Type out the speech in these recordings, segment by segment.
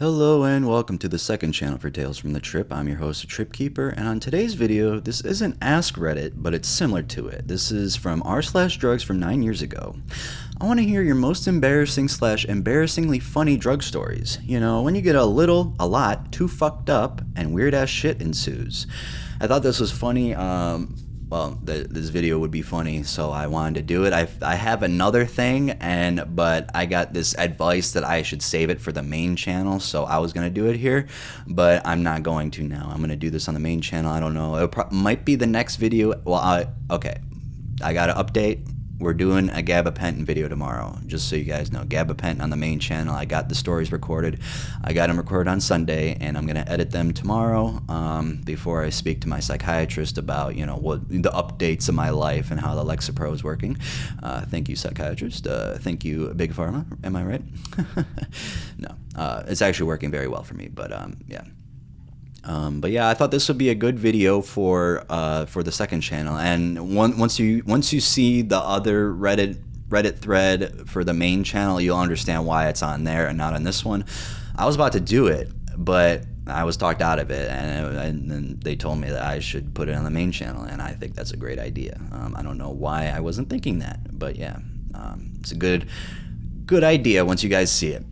Hello and welcome to the second channel for Tales from the Trip. I'm your host, Trip Keeper, and on today's video, this isn't Ask Reddit, but it's similar to it. This is from r/drugs from 9 years ago. I want to hear your most embarrassingly funny drug stories. You know, when you get a lot too fucked up and weird ass shit ensues. I thought this was funny. This video would be funny, so I wanted to do it. I have another thing, but I got this advice that I should save it for the main channel, so I was going to do it here, but I'm not going to now. I'm going to do this on the main channel. I don't know. It might be the next video. Okay. I got an update. We're doing a gabapentin video tomorrow, just so you guys know. Gabapentin on the main channel. I got the stories recorded. I got them recorded on Sunday, and I'm going to edit them tomorrow before I speak to my psychiatrist about, what the updates of my life and how the Lexapro is working. Thank you, psychiatrist. Thank you, Big Pharma. Am I right? No. It's actually working very well for me, but yeah. But yeah, I thought this would be a good video for the second channel. And once you see the other Reddit thread for the main channel, you'll understand why it's on there and not on this one. I was about to do it, but I was talked out of it, and then they told me that I should put it on the main channel, and I think that's a great idea. I don't know why I wasn't thinking that, but yeah, it's a good idea once you guys see it.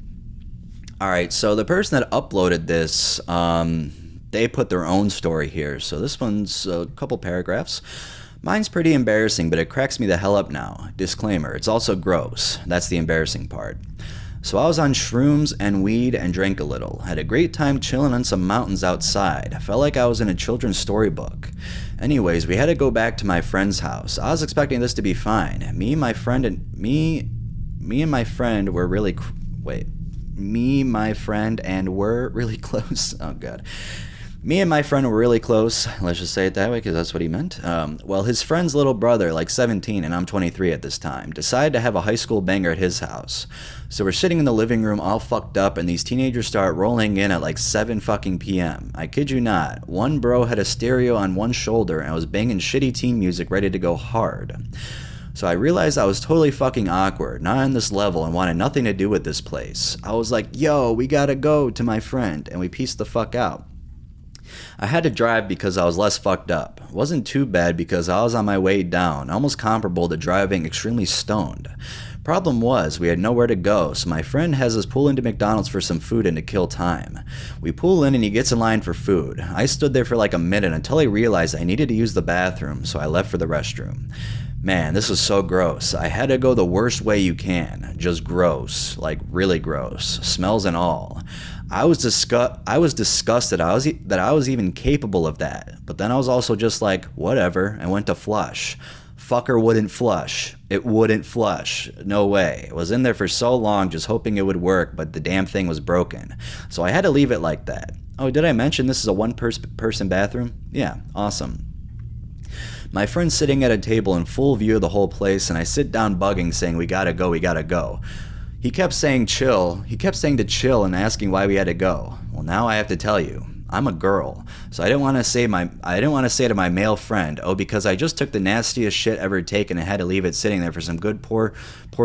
All right, so the person that uploaded this, they put their own story here. So this one's a couple paragraphs. Mine's pretty embarrassing, but it cracks me the hell up now. Disclaimer, it's also gross. That's the embarrassing part. So I was on shrooms and weed and drank a little. Had a great time chilling on some mountains outside. I felt like I was in a children's storybook. Anyways, we had to go back to my friend's house. I was expecting this to be fine. Me and my friend were really close. Oh god. Me and my friend were really close. Let's just say it that way because that's what he meant. Well, his friend's little brother, like 17, and I'm 23 at this time, decided to have a high school banger at his house. So we're sitting in the living room all fucked up, and these teenagers start rolling in at like 7 fucking p.m. I kid you not. One bro had a stereo on one shoulder and was banging shitty teen music ready to go hard. So I realized I was totally fucking awkward, not on this level, and wanted nothing to do with this place. I was like, yo, we gotta go, to my friend, and we pieced the fuck out. I had to drive because I was less fucked up. It wasn't too bad because I was on my way down, almost comparable to driving extremely stoned. Problem was, we had nowhere to go, so my friend has us pull into McDonald's for some food and to kill time. We pull in and he gets in line for food. I stood there for like a minute until I realized I needed to use the bathroom, so I left for the restroom. Man, this was so gross. I had to go the worst way you can. Just gross. Like really gross. Smells and all. I was disgusted that I was even capable of that. But then I was also just like, whatever, and went to flush. Fucker wouldn't flush. It wouldn't flush. No way. It was in there for so long just hoping it would work, but the damn thing was broken. So I had to leave it like that. Oh, did I mention this is a one-person bathroom? Yeah, awesome. My friend's sitting at a table in full view of the whole place, and I sit down bugging, saying, we gotta go. He kept saying to chill and asking why we had to go. Well, now I have to tell you, I'm a girl, so I didn't want to say to my male friend, oh, because I just took the nastiest shit ever taken and had to leave it sitting there for some good poor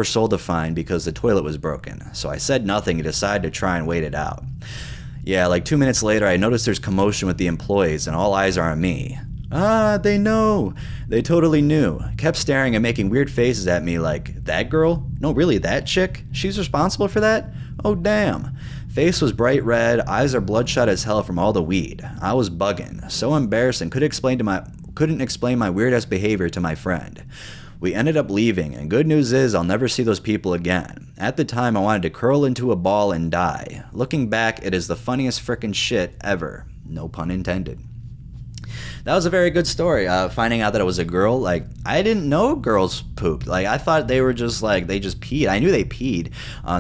soul to find because the toilet was broken. So I said nothing and decided to try and wait it out. Yeah, like 2 minutes later, I noticed there's commotion with the employees and all eyes are on me. They know. They totally knew. Kept staring and making weird faces at me like, that girl? No, really, that chick? She's responsible for that? Oh, damn. Face was bright red, eyes are bloodshot as hell from all the weed. I was bugging. So embarrassed and couldn't explain my weird-ass behavior to my friend. We ended up leaving, and good news is I'll never see those people again. At the time, I wanted to curl into a ball and die. Looking back, it is the funniest frickin' shit ever. No pun intended. That was a very good story. Finding out that it was a girl, like, I didn't know girls pooped. Like, I thought they were just, like, they just peed. I knew they peed.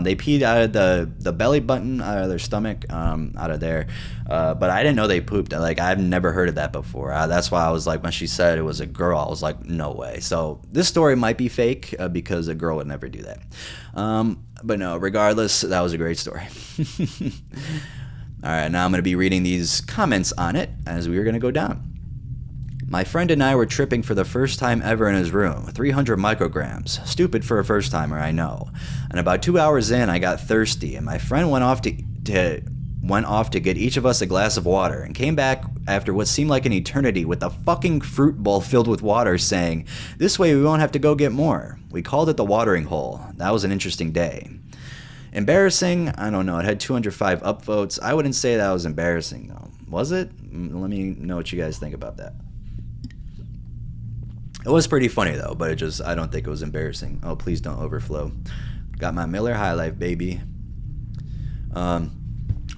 They peed out of the belly button, out of their stomach, out of there. But I didn't know they pooped. Like, I've never heard of that before. That's why I was like, when she said it was a girl, I was like, no way. So this story might be fake because a girl would never do that. But no, regardless, that was a great story. All right, now I'm going to be reading these comments on it as we are going to go down. My friend and I were tripping for the first time ever in his room, 300 micrograms. Stupid for a first timer, I know. And about 2 hours in, I got thirsty, and my friend went off to went off to get each of us a glass of water and came back after what seemed like an eternity with a fucking fruit bowl filled with water, saying, "This way we won't have to go get more." We called it the watering hole. That was an interesting day. Embarrassing? I don't know. It had 205 upvotes. I wouldn't say that was embarrassing, though. Was it? Let me know what you guys think about that. It was pretty funny, though, but I don't think it was embarrassing. Oh, please don't overflow. Got my Miller High Life, baby.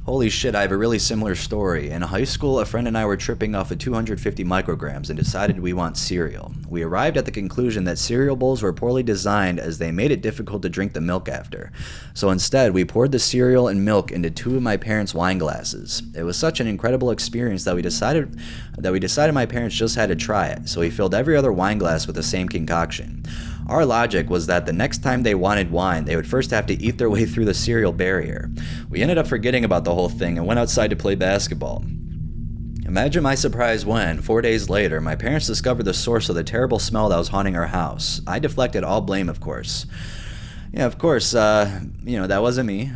Holy shit, I have a really similar story. In high school, a friend and I were tripping off of 250 micrograms and decided we want cereal. We arrived at the conclusion that cereal bowls were poorly designed as they made it difficult to drink the milk after. So instead, we poured the cereal and milk into 2 of my parents' wine glasses. It was such an incredible experience that we decided my parents just had to try it, so we filled every other wine glass with the same concoction. Our logic was that the next time they wanted wine, they would first have to eat their way through the cereal barrier. We ended up forgetting about the whole thing and went outside to play basketball. Imagine my surprise when, 4 days later, my parents discovered the source of the terrible smell that was haunting our house. I deflected all blame, of course. Yeah, of course, that wasn't me.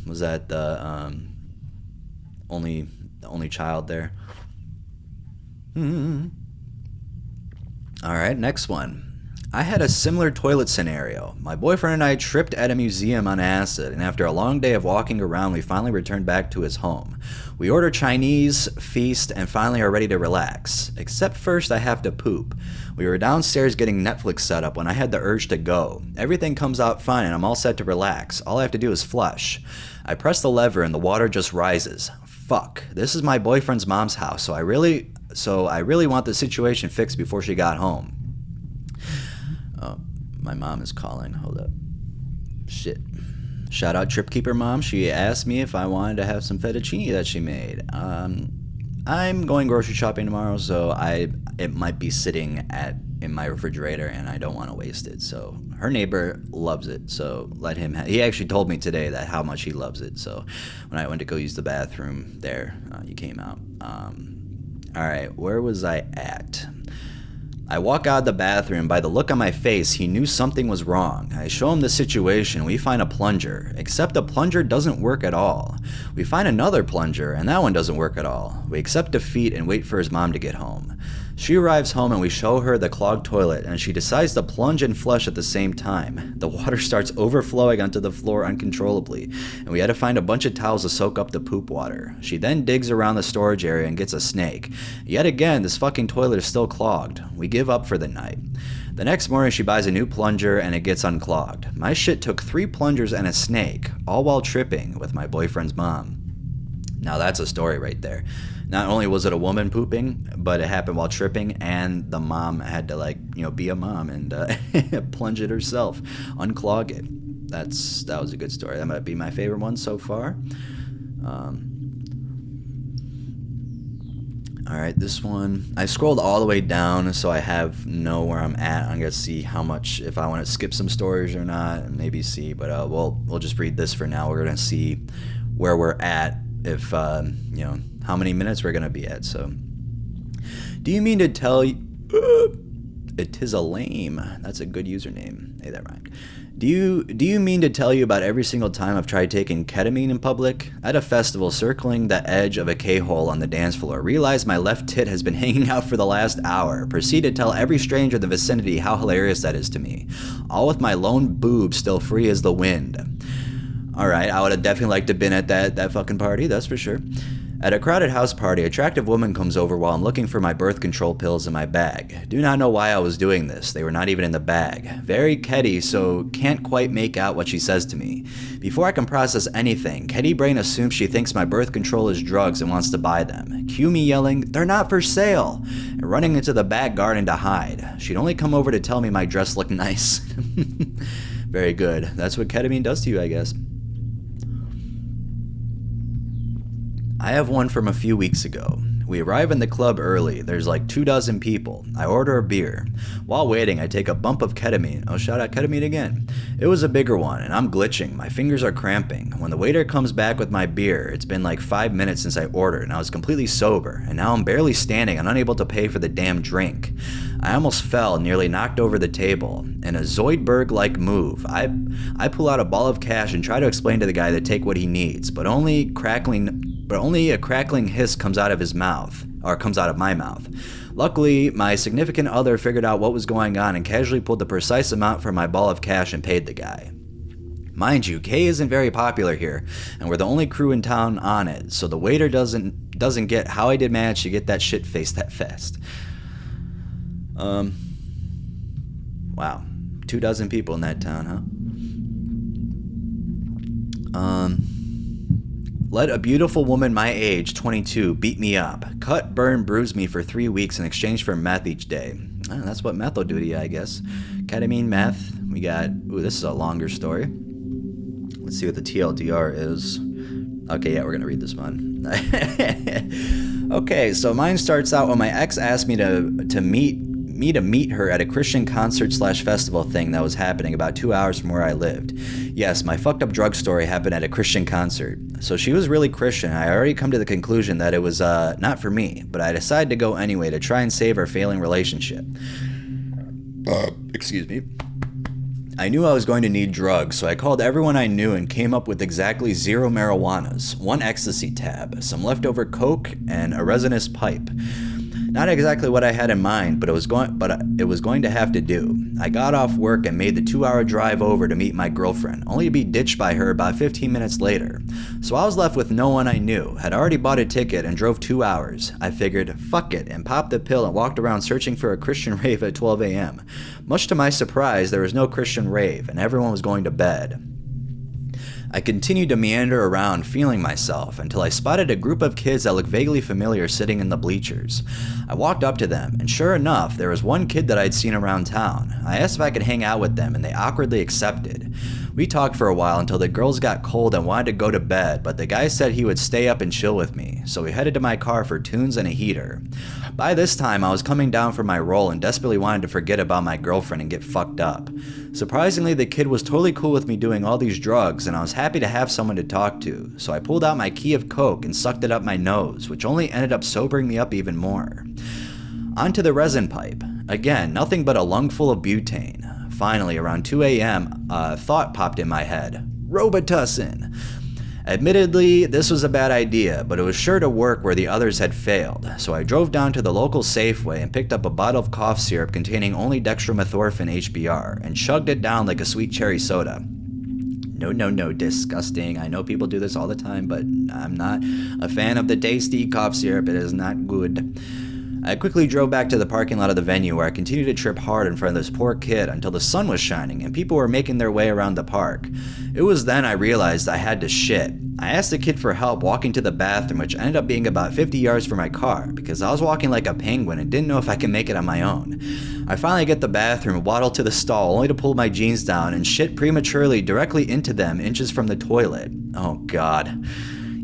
Was that the only child there? All right, next one. I had a similar toilet scenario. My boyfriend and I tripped at a museum on acid, and after a long day of walking around, we finally returned back to his home. We order Chinese, feast, and finally are ready to relax. Except first I have to poop. We were downstairs getting Netflix set up when I had the urge to go. Everything comes out fine and I'm all set to relax. All I have to do is flush. I press the lever and the water just rises. Fuck. This is my boyfriend's mom's house, so I really want the situation fixed before she got home. Oh, my mom is calling. Hold up. Shit. Shout out Tripkeeper Mom. She asked me if I wanted to have some fettuccine that she made. I'm going grocery shopping tomorrow, so it might be sitting in my refrigerator, and I don't want to waste it. So her neighbor loves it, so let him. He actually told me today that how much he loves it. So when I went to go use the bathroom there, you came out. All right, where was I at? I walk out of the bathroom. By the look on my face, he knew something was wrong. I show him the situation. We find a plunger, except the plunger doesn't work at all. We find another plunger, and that one doesn't work at all. We accept defeat and wait for his mom to get home. She arrives home and we show her the clogged toilet, and she decides to plunge and flush at the same time. The water starts overflowing onto the floor uncontrollably, and we had to find a bunch of towels to soak up the poop water. She then digs around the storage area and gets a snake. Yet again, this fucking toilet is still clogged. We give up for the night. The next morning, she buys a new plunger and it gets unclogged. My shit took 3 plungers and a snake, all while tripping with my boyfriend's mom. Now that's a story right there. Not only was it a woman pooping, but it happened while tripping, and the mom had to be a mom and plunge it herself, unclog it. That was a good story. That might be my favorite one so far. All right, this one. I scrolled all the way down, so I know where I'm at. I'm gonna see how much, if I want to skip some stories or not, and maybe see. But we'll just read this for now. We're gonna see where we're at, if how many minutes we're gonna be at. So, do you mean to tell you? It is a lame. That's a good username. Hey, that rhymed. Do you mean to tell you about every single time I've tried taking ketamine in public? At a festival, circling the edge of a K-hole on the dance floor, realized my left tit has been hanging out for the last hour. Proceed to tell every stranger in the vicinity how hilarious that is to me. All with my lone boob still free as the wind. Alright, I would have definitely liked to have been at that fucking party, that's for sure. At a crowded house party, an attractive woman comes over while I'm looking for my birth control pills in my bag. Do not know why I was doing this. They were not even in the bag. Very Ketty, so can't quite make out what she says to me. Before I can process anything, Ketty brain assumes she thinks my birth control is drugs and wants to buy them. Cue me yelling, "They're not for sale!" and running into the back garden to hide. She'd only come over to tell me my dress looked nice. Very good. That's what ketamine does to you, I guess. I have one from a few weeks ago. We arrive in the club early. There's like 24 people. I order a beer. While waiting, I take a bump of ketamine. Oh, shout out ketamine again. It was a bigger one, and I'm glitching. My fingers are cramping. When the waiter comes back with my beer, it's been like 5 minutes since I ordered, and I was completely sober, and now I'm barely standing and unable to pay for the damn drink. I almost fell, nearly knocked over the table. In a Zoidberg-like move, I pull out a ball of cash and try to explain to the guy to take what he needs, but only a crackling hiss comes out of his mouth, or comes out of my mouth. Luckily, my significant other figured out what was going on and casually pulled the precise amount for my ball of cash and paid the guy. Mind you, K isn't very popular here, and we're the only crew in town on it, so the waiter doesn't get how I did manage to get that shit faced that fast. Wow. 24 people in that town, huh? Let a beautiful woman my age, 22, beat me up. Cut, burn, bruise me for 3 weeks in exchange for meth each day. Oh, that's what meth will do to you, I guess. Ketamine, meth. We got... Ooh, this is a longer story. Let's see what the TLDR is. Okay, yeah, we're gonna read this one. Okay, so mine starts out when my ex asked me to meet her at a Christian concert/festival thing that was happening about 2 hours from where I lived. Yes, my fucked up drug story happened at a Christian concert. So she was really Christian. I already come to the conclusion that it was not for me, but I decided to go anyway to try and save our failing relationship. Excuse me. I knew I was going to need drugs, so I called everyone I knew and came up with exactly 0 marijuanas, 1 ecstasy tab, some leftover coke, and a resinous pipe. Not exactly what I had in mind, but it was going to have to do. I got off work and made the 2-hour drive over to meet my girlfriend, only to be ditched by her about 15 minutes later. So I was left with no one I knew, had already bought a ticket and drove 2 hours. I figured, fuck it, and popped the pill and walked around searching for a Christian rave at 12 a.m. Much to my surprise, there was no Christian rave, and everyone was going to bed. I continued to meander around, feeling myself, until I spotted a group of kids that looked vaguely familiar sitting in the bleachers. I walked up to them, and sure enough, there was one kid that I'd seen around town. I asked if I could hang out with them, and they awkwardly accepted. We talked for a while until the girls got cold and wanted to go to bed, but the guy said he would stay up and chill with me, so we headed to my car for tunes and a heater. By this time, I was coming down from my roll and desperately wanted to forget about my girlfriend and get fucked up. Surprisingly, the kid was totally cool with me doing all these drugs, and I was happy to have someone to talk to, so I pulled out my key of coke and sucked it up my nose, which only ended up sobering me up even more. Onto the resin pipe. Again, nothing but a lungful of butane. Finally, around 2 a.m., a thought popped in my head. Robitussin! Admittedly, this was a bad idea, but it was sure to work where the others had failed, so I drove down to the local Safeway and picked up a bottle of cough syrup containing only dextromethorphan HBr and chugged it down like a sweet cherry soda. No, disgusting. I know people do this all the time, but I'm not a fan of the tasty cough syrup. It is not good. I quickly drove back to the parking lot of the venue where I continued to trip hard in front of this poor kid until the sun was shining and people were making their way around the park. It was then I realized I had to shit. I asked the kid for help walking to the bathroom, which ended up being about 50 yards from my car because I was walking like a penguin and didn't know if I could make it on my own. I finally get the bathroom, waddle to the stall only to pull my jeans down and shit prematurely directly into them inches from the toilet. Oh god.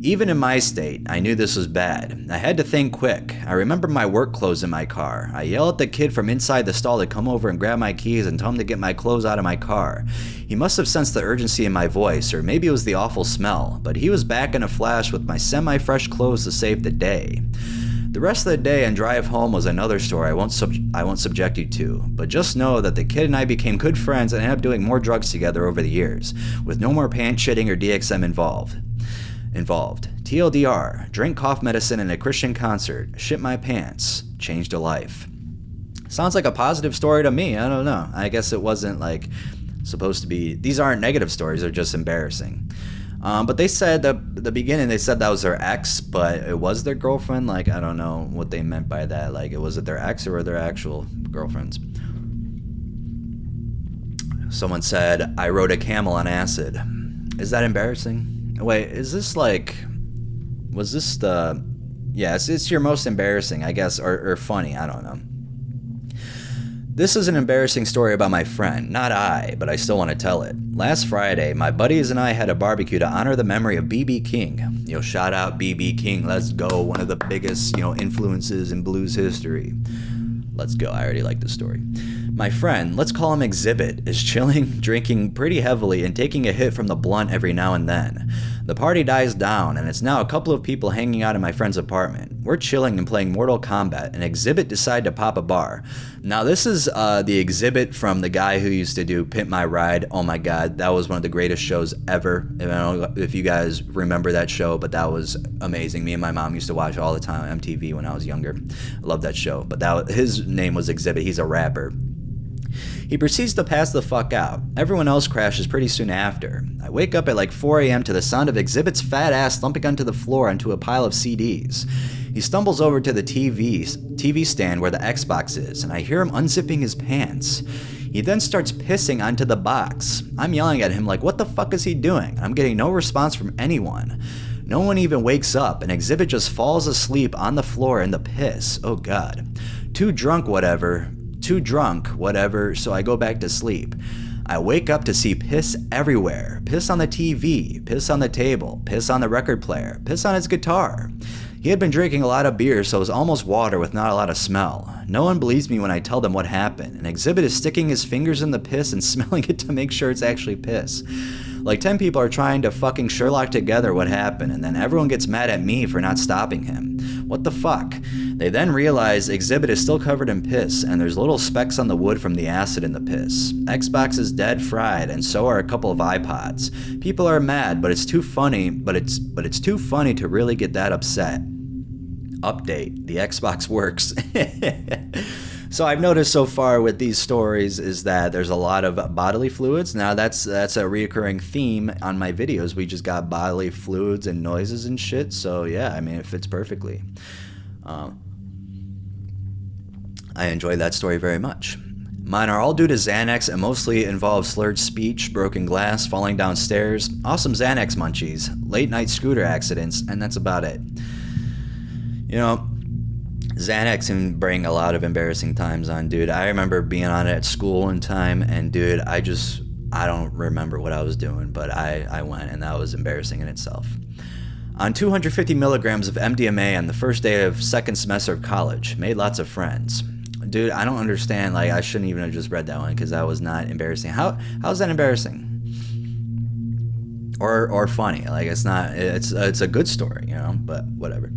Even in my state, I knew this was bad. I had to think quick. I remember my work clothes in my car. I yell at the kid from inside the stall to come over and grab my keys and tell him to get my clothes out of my car. He must have sensed the urgency in my voice, or maybe it was the awful smell, but he was back in a flash with my semi-fresh clothes to save the day. The rest of the day and drive home was another story I won't subject you to, but just know that the kid and I became good friends and ended up doing more drugs together over the years, with no more pants shitting or DXM involved. TLDR, drink cough medicine in a Christian concert, shit my pants, changed a life. Sounds like a positive story to me, I don't know. I guess it wasn't like supposed to be, these aren't negative stories, they're just embarrassing. But they said at the beginning, they said that was their ex, but it was their girlfriend. Like, I don't know what they meant by that. Like, was it their ex or their actual girlfriends? Someone said, I rode a camel on acid. Is that embarrassing? Wait, is this like, was this the, yeah, it's your most embarrassing, I guess, or funny, I don't know. This is an embarrassing story about my friend, not I, but I still want to tell it. Last Friday, my buddies and I had a barbecue to honor the memory of B.B. King. Shout out B.B. King, let's go, one of the biggest, influences in blues history. Let's go, I already like this story. My friend, let's call him Exhibit, is chilling, drinking pretty heavily, and taking a hit from the blunt every now and then. The party dies down, and it's now a couple of people hanging out in my friend's apartment. We're chilling and playing Mortal Kombat, and Exhibit decided to pop a bar. Now, this is the Exhibit from the guy who used to do Pimp My Ride. Oh my god, that was one of the greatest shows ever. I don't know if you guys remember that show, but that was amazing. Me and my mom used to watch all the time on MTV when I was younger. I love that show. But his name was Exhibit. He's a rapper. He proceeds to pass the fuck out. Everyone else crashes pretty soon after. I wake up at like 4 a.m. to the sound of Exhibit's fat ass thumping onto the floor onto a pile of CDs. He stumbles over to the TV stand where the Xbox is, and I hear him unzipping his pants. He then starts pissing onto the box. I'm yelling at him like, what the fuck is he doing? I'm getting no response from anyone. No one even wakes up, and Exhibit just falls asleep on the floor in the piss. Oh god. Too drunk, whatever, so I go back to sleep. I wake up to see piss everywhere. Piss on the TV, piss on the table, piss on the record player, piss on his guitar. He had been drinking a lot of beer, so it was almost water with not a lot of smell. No one believes me when I tell them what happened, and Exhibit is sticking his fingers in the piss and smelling it to make sure it's actually piss. Like 10 people are trying to fucking Sherlock together what happened, and then everyone gets mad at me for not stopping him. What the fuck? They then realize Exhibit is still covered in piss, and there's little specks on the wood from the acid in the piss. Xbox is dead fried, and so are a couple of iPods. People are mad, but it's too funny, but it's too funny to really get that upset. Update, the Xbox works. So I've noticed so far with these stories is that there's a lot of bodily fluids. Now that's a reoccurring theme on my videos. We just got bodily fluids and noises and shit. So yeah, I mean, it fits perfectly. I enjoy that story very much. Mine are all due to Xanax and mostly involve slurred speech, broken glass, falling down stairs, awesome Xanax munchies, late night scooter accidents, and that's about it. Xanax can bring a lot of embarrassing times on, dude. I remember being on it at school one time, and dude, I don't remember what I was doing, but I went, and that was embarrassing in itself. On 250 milligrams of MDMA on the first day of second semester of college, made lots of friends. Dude, I don't understand, like, I shouldn't even have just read that one, because that was not embarrassing. How's that embarrassing? Or funny? Like, it's not, it's a good story, but whatever.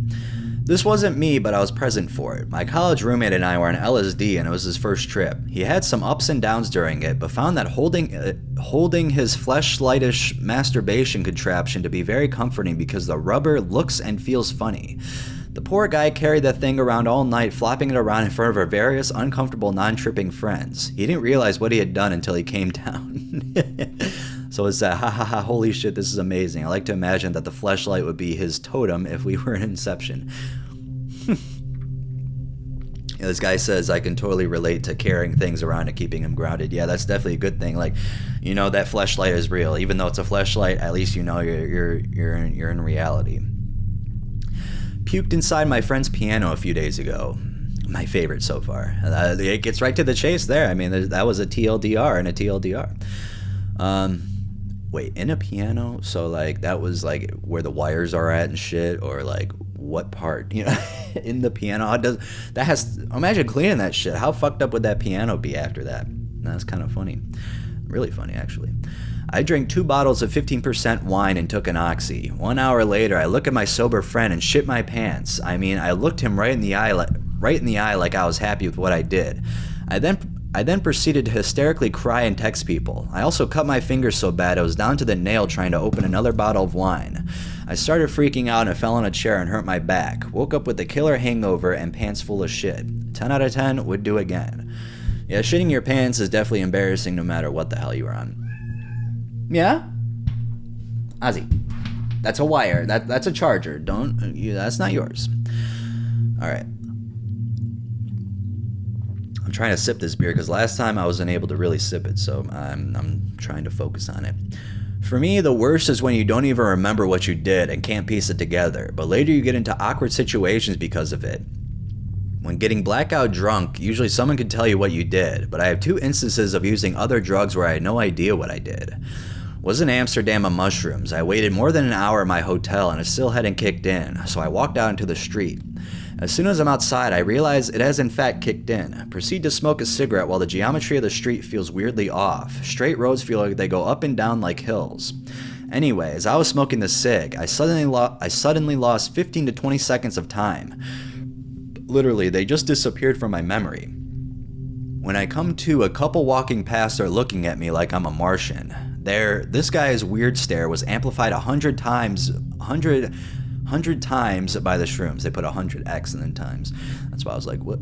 This wasn't me, but I was present for it. My college roommate and I were on LSD, and it was his first trip. He had some ups and downs during it, but found that holding his fleshlightish masturbation contraption to be very comforting because the rubber looks and feels funny. The poor guy carried that thing around all night, flopping it around in front of our various uncomfortable, non-tripping friends. He didn't realize what he had done until he came down. So it's that, ha ha ha, holy shit, this is amazing. I like to imagine that the fleshlight would be his totem if we were in Inception. This guy says, I can totally relate to carrying things around and keeping him grounded. Yeah, that's definitely a good thing. Like, that fleshlight is real. Even though it's a fleshlight, at least you're in reality. Puked inside my friend's piano a few days ago. My favorite so far. It gets right to the chase there. I mean, that was a TLDR and a TLDR. Wait, in a piano? So, like, that was, like, where the wires are at and shit? Or, like, what part? In the piano? Imagine cleaning that shit. How fucked up would that piano be after that? That's kind of funny. Really funny, actually. I drank 2 bottles of 15% wine and took an oxy. 1 hour later, I look at my sober friend and shit my pants. I mean, I looked him right in the eye like I was happy with what I did. I then proceeded to hysterically cry and text people. I also cut my fingers so bad I was down to the nail trying to open another bottle of wine. I started freaking out and fell on a chair and hurt my back. Woke up with a killer hangover and pants full of shit. 10 out of 10 would do again. Yeah, shitting your pants is definitely embarrassing no matter what the hell you are on. Yeah? Ozzy. That's a wire. That's a charger. That's not yours. Alright. I'm trying to sip this beer because last time I wasn't able to really sip it, so I'm trying to focus on it. For me, the worst is when you don't even remember what you did and can't piece it together, but later you get into awkward situations because of it. When getting blackout drunk, usually someone could tell you what you did, but I have 2 instances of using other drugs where I had no idea what I did. Was in Amsterdam on mushrooms. I waited more than an hour at my hotel and it still hadn't kicked in, so I walked out into the street. As soon as I'm outside, I realize it has in fact kicked in. Proceed to smoke a cigarette while the geometry of the street feels weirdly off. Straight roads feel like they go up and down like hills. Anyway, as I was smoking the cig, I suddenly lost 15 to 20 seconds of time. Literally, they just disappeared from my memory. When I come to, a couple walking past are looking at me like I'm a Martian. This guy's weird stare was amplified 100 times by the shrooms. They put 100x and then times. That's why I was like, what?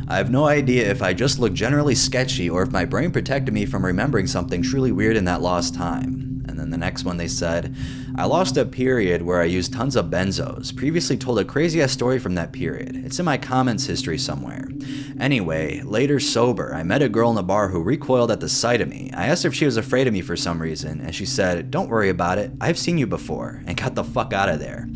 I have no idea if I just look generally sketchy or if my brain protected me from remembering something truly weird in that lost time. And then the next one they said, I lost a period where I used tons of benzos. Previously told a crazy ass story from that period. It's in my comments history somewhere. Anyway, later sober, I met a girl in a bar who recoiled at the sight of me. I asked her if she was afraid of me for some reason, and she said, don't worry about it, I've seen you before, and got the fuck out of there.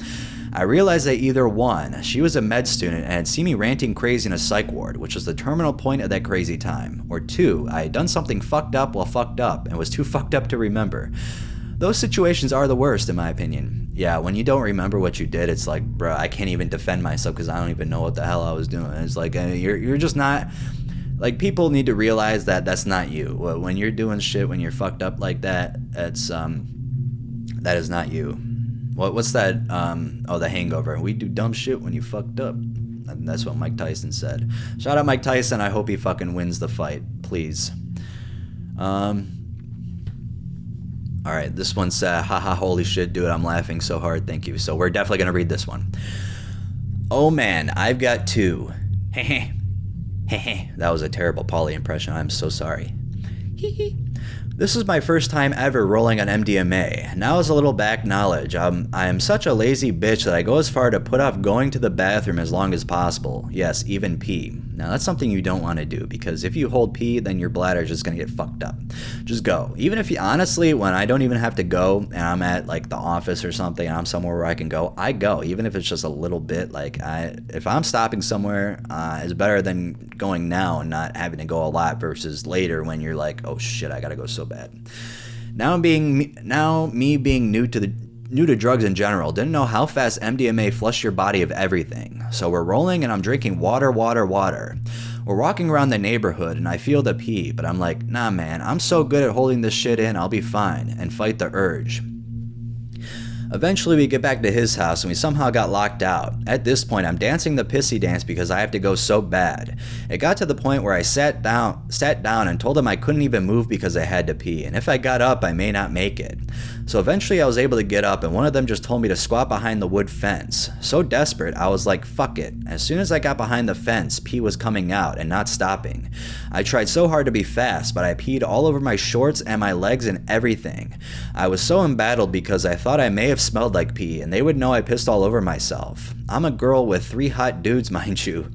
I realized that either 1, she was a med student and had seen me ranting crazy in a psych ward, which was the terminal point of that crazy time, or 2, I had done something fucked up while fucked up and was too fucked up to remember. Those situations are the worst in my opinion. Yeah, when you don't remember what you did, it's like, bro, I can't even defend myself because I don't even know what the hell I was doing. It's like, you're just not, like, people need to realize that that's not you. When you're doing shit, when you're fucked up like that, that is not you. What's that? The Hangover. We do dumb shit when you fucked up. That's what Mike Tyson said. Shout out Mike Tyson. I hope he fucking wins the fight, please. All right, this one said, haha, holy shit, dude, I'm laughing so hard, thank you. So we're definitely gonna read this one. Oh man, I've got 2. Heh heh. That was a terrible Pauly impression. I'm so sorry. Hee hee. This is my first time ever rolling on MDMA. Now as a little back knowledge, I am such a lazy bitch that I go as far to put off going to the bathroom as long as possible. Yes, even pee. Now that's something you don't want to do because if you hold pee, then your bladder is just going to get fucked up. Just go. Even if you, honestly, when I don't even have to go and I'm at like the office or something and I'm somewhere where I can go, I go. Even if it's just a little bit, like if I'm stopping somewhere, it's better than going now and not having to go a lot versus later when you're like, oh shit, I got to go so bad. Now me being new to drugs in general, didn't know how fast MDMA flushed your body of everything. So we're rolling and I'm drinking water. We're walking around the neighborhood and I feel the pee, but I'm like, nah man, I'm so good at holding this shit in, I'll be fine, and fight the urge. Eventually we get back to his house and we somehow got locked out. At this point I'm dancing the pissy dance because I have to go so bad. It got to the point where I sat down and told him I couldn't even move because I had to pee, and if I got up I may not make it. So eventually I was able to get up and one of them just told me to squat behind the wood fence. So desperate I was like, fuck it. As soon as I got behind the fence, pee was coming out and not stopping. I tried so hard to be fast, but I peed all over my shorts and my legs and everything. I was so embattled because I thought I may have smelled like pee and they would know I pissed all over myself. I'm a girl with 3 hot dudes, mind you.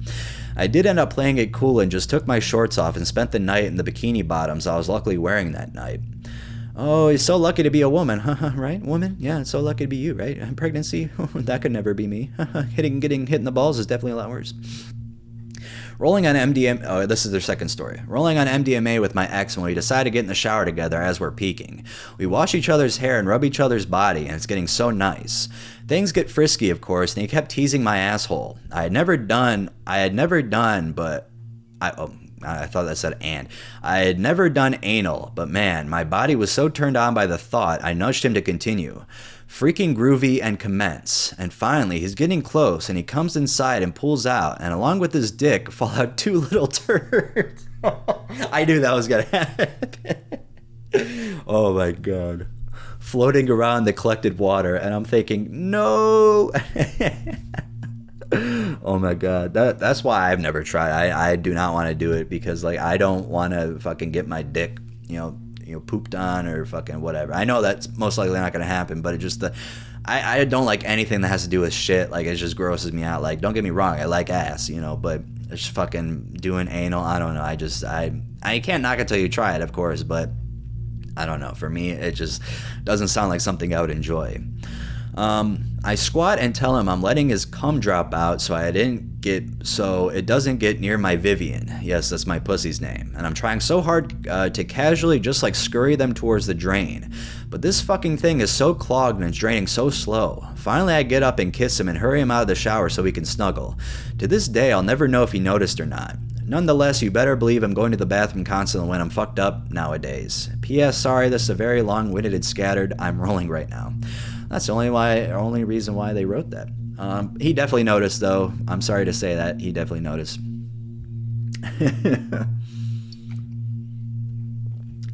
I did end up playing it cool and just took my shorts off and spent the night in the bikini bottoms I was luckily wearing that night. Oh, you're so lucky to be a woman, right? Woman? Yeah, it's so lucky to be you, right? Pregnancy? That could never be me. Getting hit in the balls is definitely a lot worse. Rolling on MDMA, oh, this is their second story. Rolling on MDMA with my ex when we decide to get in the shower together as we're peaking. We wash each other's hair and rub each other's body, and it's getting so nice. Things get frisky, of course, and he kept teasing my asshole. I had never done, but I thought that said and. I had never done anal, but man, my body was so turned on by the thought, I nudged him to continue. Freaking groovy and commence. And finally, he's getting close and he comes inside and pulls out, and along with his dick fall out 2 little turds. I knew that was gonna happen. Oh my god. Floating around the collected water, and I'm thinking, no. Oh my god, that's why I've never tried. I do not want to do it because like I don't want to fucking get my dick, pooped on or fucking whatever. I know that's most likely not gonna happen, but it just I don't like anything that has to do with shit. Like it just grosses me out. Like don't get me wrong, I like ass, but it's fucking doing anal. I don't know. I can't knock it till you try it, of course, but I don't know. For me, it just doesn't sound like something I would enjoy. I squat and tell him I'm letting his cum drop out so I didn't it doesn't get near my Vivian. Yes, that's my pussy's name. And I'm trying so hard to casually just like scurry them towards the drain. But this fucking thing is so clogged and it's draining so slow. Finally, I get up and kiss him and hurry him out of the shower so we can snuggle. To this day, I'll never know if he noticed or not. Nonetheless, you better believe I'm going to the bathroom constantly when I'm fucked up nowadays. P.S. Sorry, this is a very long-winded and scattered. I'm rolling right now. That's the only reason why they wrote that. He definitely noticed, though. I'm sorry to say that. He definitely noticed.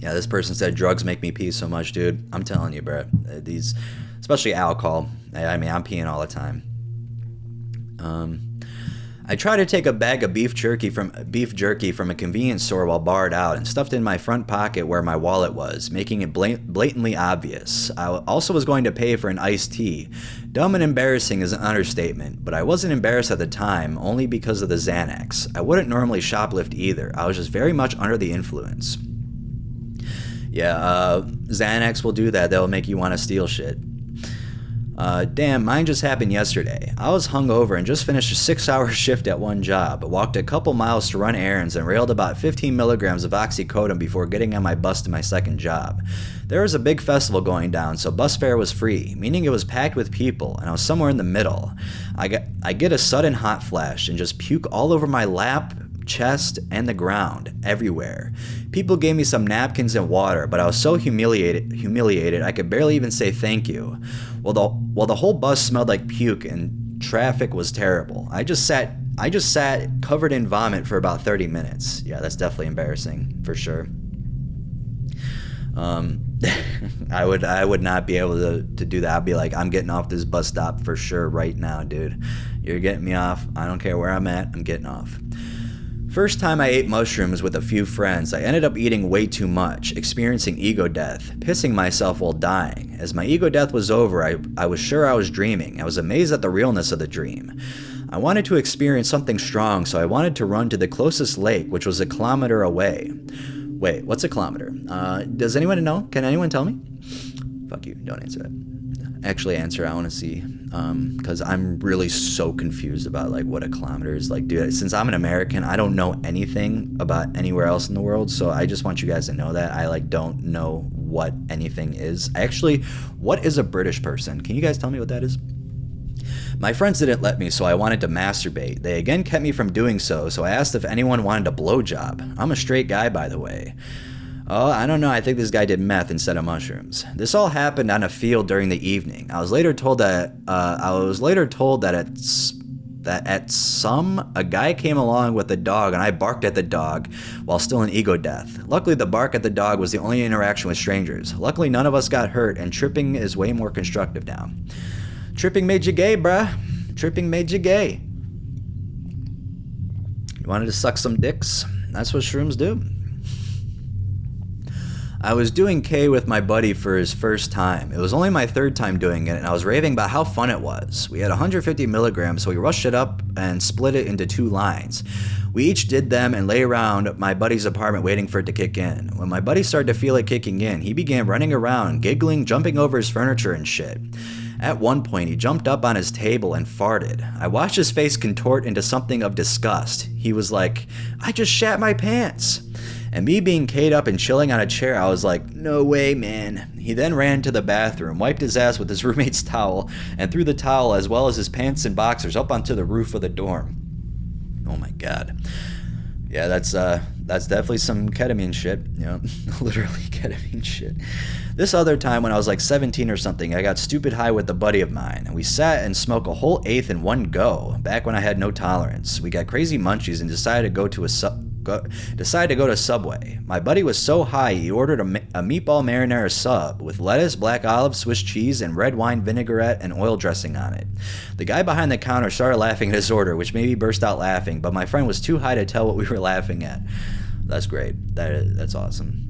Yeah, this person said drugs make me pee so much, dude. I'm telling you, bro. These, especially alcohol. I mean, I'm peeing all the time. I tried to take a bag of beef jerky from a convenience store while barred out and stuffed it in my front pocket where my wallet was, making it blatantly obvious. I also was going to pay for an iced tea. Dumb and embarrassing is an understatement, but I wasn't embarrassed at the time only because of the Xanax. I wouldn't normally shoplift either. I was just very much under the influence. Yeah, Xanax will do that. They'll make you want to steal shit. Damn, mine just happened yesterday. I was hungover and just finished a 6-hour shift at one job, walked a couple miles to run errands and railed about 15 milligrams of oxycodone before getting on my bus to my second job. There was a big festival going down, so bus fare was free, meaning it was packed with people, and I was somewhere in the middle. I get a sudden hot flash and just puke all over my lap, chest, and the ground, everywhere. People gave me some napkins and water, but I was so humiliated I could barely even say thank you. While the whole bus smelled like puke and traffic was terrible. I just sat covered in vomit for about 30 minutes. Yeah, that's definitely embarrassing, for sure. I would not be able to do that. I'd be like, I'm getting off this bus stop for sure right now, dude. You're getting me off. I don't care where I'm at. I'm getting off. First time I ate mushrooms with a few friends, I ended up eating way too much, experiencing ego death, pissing myself while dying. As my ego death was over, I was sure I was dreaming. I was amazed at the realness of the dream. I wanted to experience something strong, so I wanted to run to the closest lake, which was 1 kilometer away. Wait, what's 1 kilometer? Does anyone know? Can anyone tell me? Fuck you, don't answer that. Actually answer, I want to see, because I'm really so confused about like what 1 kilometer is. Like, dude, since I'm an American, I don't know anything about anywhere else in the world, so I just want you guys to know that I like don't know what anything is. Actually, what is a British person? Can you guys tell me what that is? My friends didn't let me, so I wanted to masturbate. They again kept me from doing so I asked if anyone wanted a blowjob. I'm a straight guy, by the way. Oh, I don't know. I think this guy did meth instead of mushrooms. This all happened on a field during the evening. I was later told that a guy came along with a dog and I barked at the dog while still in ego death. Luckily, the bark at the dog was the only interaction with strangers. Luckily, none of us got hurt, and tripping is way more constructive now. Tripping made you gay, bruh. Tripping made you gay. You wanted to suck some dicks? That's what shrooms do. I was doing K with my buddy for his first time. It was only my third time doing it, and I was raving about how fun it was. We had 150 milligrams, so we rushed it up and split it into 2 lines. We each did them and lay around my buddy's apartment waiting for it to kick in. When my buddy started to feel it kicking in, he began running around, giggling, jumping over his furniture and shit. At one point, he jumped up on his table and farted. I watched his face contort into something of disgust. He was like, "I just shat my pants." And me being K'd up and chilling on a chair, I was like, "No way, man." He then ran to the bathroom, wiped his ass with his roommate's towel, and threw the towel as well as his pants and boxers up onto the roof of the dorm. Oh my god. Yeah, that's definitely some ketamine shit. You know, literally ketamine shit. This other time when I was like 17 or something, I got stupid high with a buddy of mine, and we sat and smoked a whole eighth in one go, back when I had no tolerance. We got crazy munchies and decided to go to Subway. My buddy was so high he ordered a meatball marinara sub with lettuce, black olive, Swiss cheese, and red wine vinaigrette and oil dressing on it. The guy behind the counter started laughing at his order, which made me burst out laughing, but my friend was too high to tell what we were laughing at. That's great. That's awesome.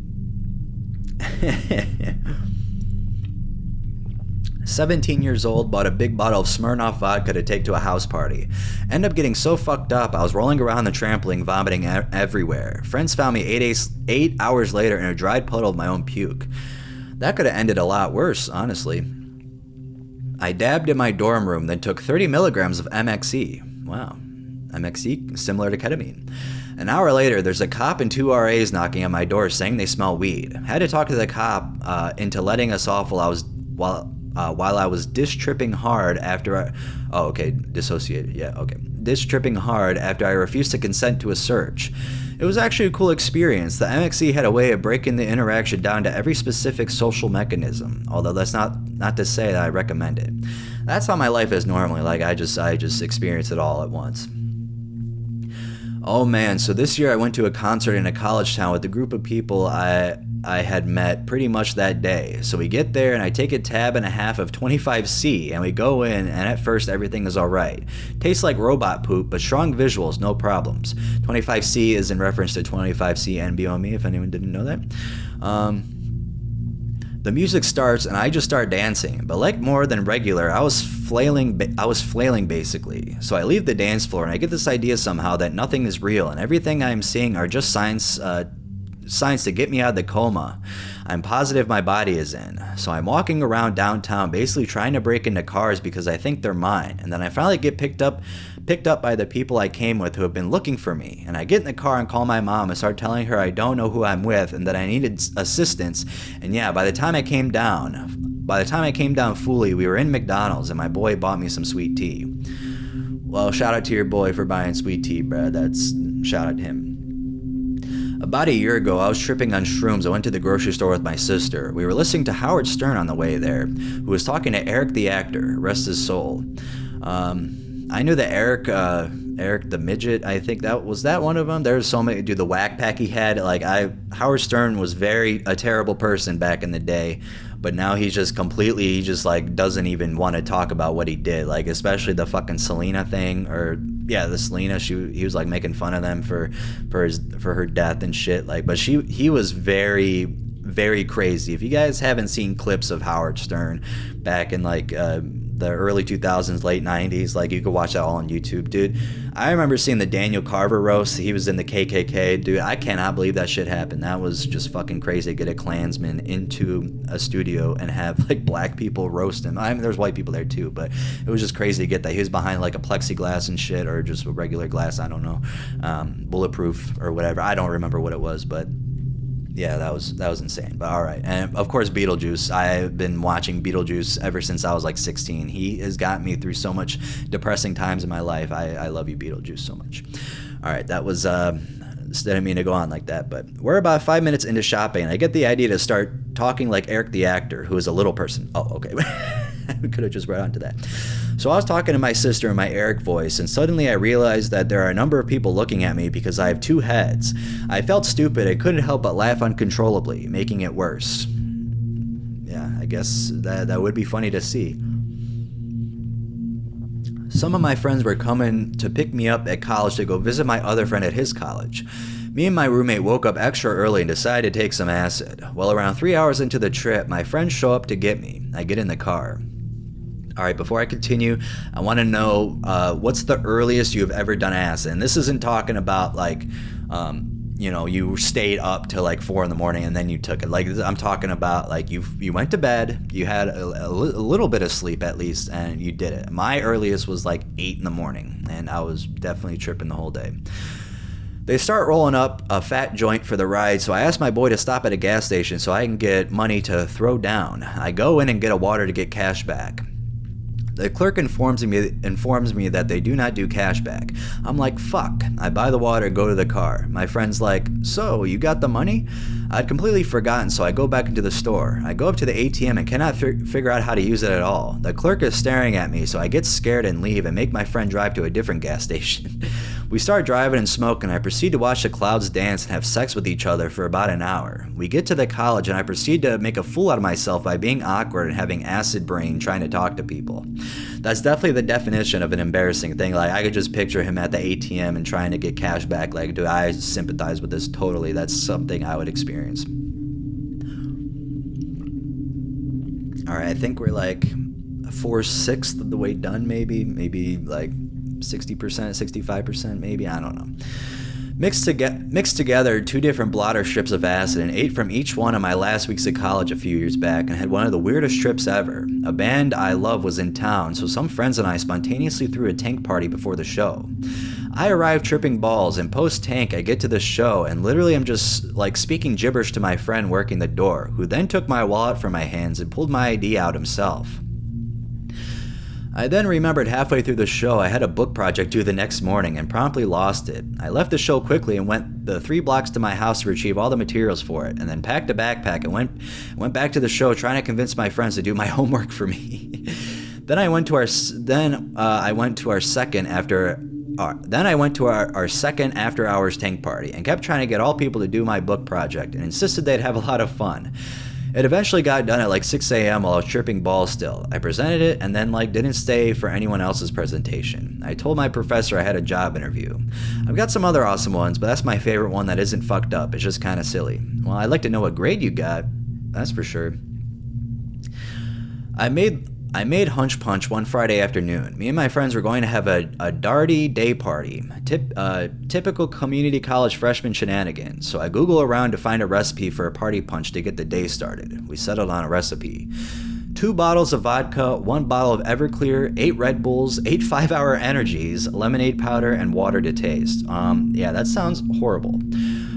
17 years old, bought a big bottle of Smirnoff vodka to take to a house party. Ended up getting so fucked up, I was rolling around the trampoline, vomiting everywhere. Friends found me 8 hours later in a dried puddle of my own puke. That could have ended a lot worse, honestly. I dabbed in my dorm room, then took 30 milligrams of MXE. Wow. MXE, similar to ketamine. An hour later, there's a cop and 2 RAs knocking on my door saying they smell weed. I had to talk to the cop into letting us off while I was dish-tripping hard after dish-tripping hard after I refused to consent to a search. It was actually a cool experience. The MXE had a way of breaking the interaction down to every specific social mechanism, although that's not to say that I recommend it. That's how my life is normally. Like, I just experience it all at once. Oh man, so this year I went to a concert in a college town with a group of people I had met pretty much that day. So we get there and I take a tab and a half of 25C and we go in, and at first everything is alright. Tastes like robot poop, but strong visuals, no problems. 25C is in reference to 25C NBOME, if anyone didn't know that. The music starts and I just start dancing, but like more than regular, I was flailing basically. So I leave the dance floor and I get this idea somehow that nothing is real and everything I'm seeing are just signs to get me out of the coma I'm positive my body is in. So I'm walking around downtown basically trying to break into cars because I think they're mine, and then I finally get picked up by the people I came with who have been looking for me, and I get in the car and call my mom and start telling her I don't know who I'm with and that I needed assistance. And yeah, by the time I came down fully, we were in McDonald's and my boy bought me some sweet tea. Well, shout out to your boy for buying sweet tea, bruh. That's shout out to him. About a year ago, I was tripping on shrooms. I went to the grocery store with my sister. We were listening to Howard Stern on the way there, who was talking to Eric the actor, rest his soul. I knew that Eric the midget, I think that one of them. There's so many, dude, the whack pack he had. Howard Stern was a terrible person back in the day, but now he just doesn't even want to talk about what he did, like especially the fucking Selena thing, the Selena, he was like making fun of them for her death and shit, but he was very, very crazy. If you guys haven't seen clips of Howard Stern back in the early 2000s, late 90s, you could watch that all on YouTube, dude. I remember seeing the Daniel Carver roast. He was in the KKK, dude. I cannot believe that shit happened. That was just fucking crazy to get a Klansman into a studio and have black people roast him. I mean, there's white people there too, but it was just crazy to get that. He was behind a plexiglass and shit, or just a regular glass, I don't know, bulletproof or whatever. I don't remember what it was, but yeah, that was insane. But all right. And of course, Beetlejuice. I've been watching Beetlejuice ever since I was 16. He has got me through so much depressing times in my life. I love you, Beetlejuice, so much. All right, that was didn't mean to go on like that, but we're about 5 minutes into shopping and I get the idea to start talking like Eric the actor, who is a little person. Oh, okay. We could have just read on to that. So I was talking to my sister in my Eric voice, and suddenly I realized that there are a number of people looking at me because I have two heads. I felt stupid and couldn't help but laugh uncontrollably, making it worse. Yeah, I guess that would be funny to see. Some of my friends were coming to pick me up at college to go visit my other friend at his college. Me and my roommate woke up extra early and decided to take some acid. Well, around 3 hours into the trip, my friends show up to get me. I get in the car. All right, before I continue, I want to know what's the earliest you've ever done acid? And this isn't talking about you stayed up till 4 in the morning and then you took it. I'm talking about you went to bed, you had a little bit of sleep at least, and you did it. My earliest was 8 in the morning, and I was definitely tripping the whole day. They start rolling up a fat joint for the ride, so I ask my boy to stop at a gas station so I can get money to throw down. I go in and get a water to get cash back. The clerk informs me that they do not do cash back. I'm like, fuck. I buy the water and go to the car. My friend's like, so, you got the money? I'd completely forgotten, so I go back into the store. I go up to the ATM and cannot figure out how to use it at all. The clerk is staring at me, so I get scared and leave and make my friend drive to a different gas station. We start driving and smoke, and I proceed to watch the clouds dance and have sex with each other for about an hour. We get to the college, and I proceed to make a fool out of myself by being awkward and having acid brain trying to talk to people. That's definitely the definition of an embarrassing thing. I could just picture him at the ATM and trying to get cash back. Dude, I sympathize with this totally. That's something I would experience. All right, I think we're 4/6 of the way done, maybe 60%, 65%, maybe, I don't know. Mixed together 2 different blotter strips of acid and ate from each one of my last weeks of college a few years back and had one of the weirdest trips ever. A band I love was in town, so some friends and I spontaneously threw a tank party before the show. I arrive tripping balls, and post-tank I get to the show and literally I'm just like speaking gibberish to my friend working the door, who then took my wallet from my hands and pulled my ID out himself. I then remembered halfway through the show I had a book project due the next morning and promptly lost it. I left the show quickly and went the 3 blocks to my house to retrieve all the materials for it, and then packed a backpack and went back to the show trying to convince my friends to do my homework for me. Then I went to our second after hours tank party and kept trying to get all people to do my book project and insisted they'd have a lot of fun. It eventually got done at like 6 a.m. while I was tripping balls still. I presented it and then didn't stay for anyone else's presentation. I told my professor I had a job interview. I've got some other awesome ones, but that's my favorite one that isn't fucked up. It's just kind of silly. Well, I'd like to know what grade you got. That's for sure. I made Hunch Punch one Friday afternoon. Me and my friends were going to have a Darty day party, typical community college freshman shenanigans, so I Google around to find a recipe for a party punch to get the day started. We settled on a recipe. 2 bottles of vodka, 1 bottle of Everclear, 8 Red Bulls, 8 5-hour energies, lemonade powder, and water to taste. Yeah, that sounds horrible.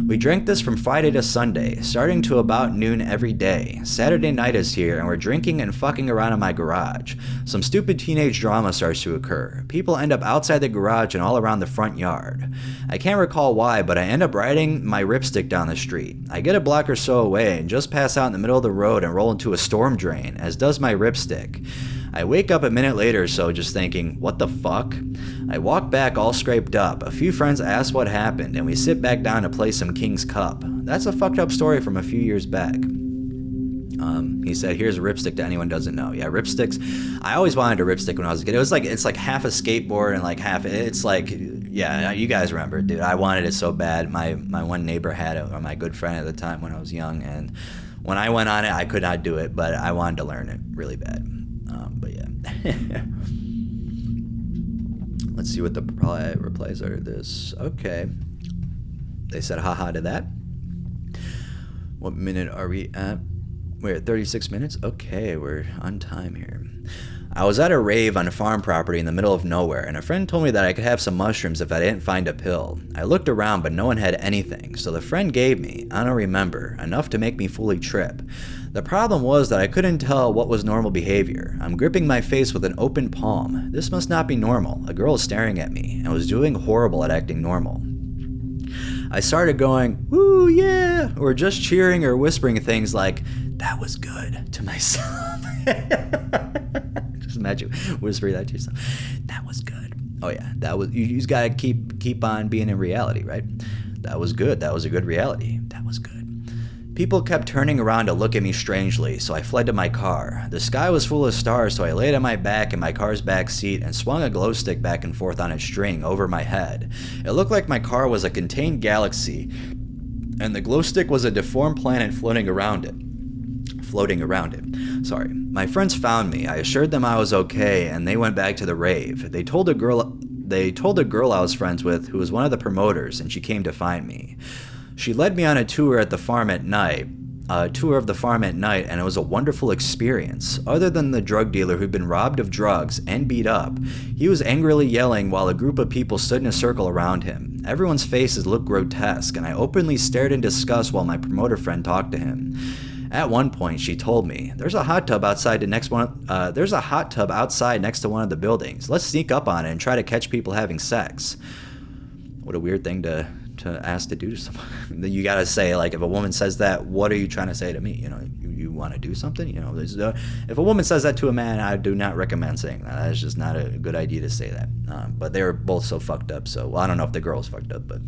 We drank this from Friday to Sunday, starting to about noon every day. Saturday night is here, and we're drinking and fucking around in my garage. Some stupid teenage drama starts to occur. People end up outside the garage and all around the front yard. I can't recall why, but I end up riding my ripstick down the street. I get a block or so away and just pass out in the middle of the road and roll into a storm drain, as does my ripstick. I wake up a minute later or so just thinking, what the fuck? I walk back all scraped up. A few friends ask what happened, and we sit back down to play some King's Cup. That's a fucked up story from a few years back. He said, here's a ripstick that anyone doesn't know. Yeah, ripsticks. I always wanted a ripstick when I was a kid. It's like half a skateboard and like half, it's like, yeah, you guys remember, dude. I wanted it so bad. My one neighbor had it, or my good friend at the time when I was young, and when I went on it, I could not do it, but I wanted to learn it really bad. But yeah. Let's see what the replies are to this. Okay. They said haha to that. What minute are we at? We're at 36 minutes? Okay, we're on time here. I was at a rave on a farm property in the middle of nowhere, and a friend told me that I could have some mushrooms if I didn't find a pill. I looked around, but no one had anything, so the friend gave me, I don't remember, enough to make me fully trip. The problem was that I couldn't tell what was normal behavior. I'm gripping my face with an open palm. This must not be normal. A girl is staring at me, and was doing horrible at acting normal. I started going, woo, yeah, or just cheering or whispering things like, that was good, to myself. Just imagine whispering that to yourself. That was good. Oh yeah, that was, you just gotta keep on being in reality, right? That was good. That was a good reality. That was good. People kept turning around to look at me strangely, so I fled to my car. The sky was full of stars, so I laid on my back in my car's back seat and swung a glow stick back and forth on its string over my head. It looked like my car was a contained galaxy, and the glow stick was a deformed planet floating around it. Sorry. My friends found me. I assured them I was okay, and they went back to the rave. They told a girl I was friends with, who was one of the promoters, and she came to find me. She led me on a tour of the farm at night, and it was a wonderful experience. Other than the drug dealer who'd been robbed of drugs and beat up, he was angrily yelling while a group of people stood in a circle around him. Everyone's faces looked grotesque, and I openly stared in disgust while my promoter friend talked to him. At one point, she told me, there's a hot tub outside next to one of the buildings. Let's sneak up on it and try to catch people having sex. What a weird thing to ask to do to someone. You gotta say, like, if a woman says that, what are you trying to say to me? You know, you want to do something? You know, if a woman says that to a man, I do not recommend saying that. That's just not a good idea to say that. But they were both so fucked up. So, well, I don't know if the girl was fucked up, but.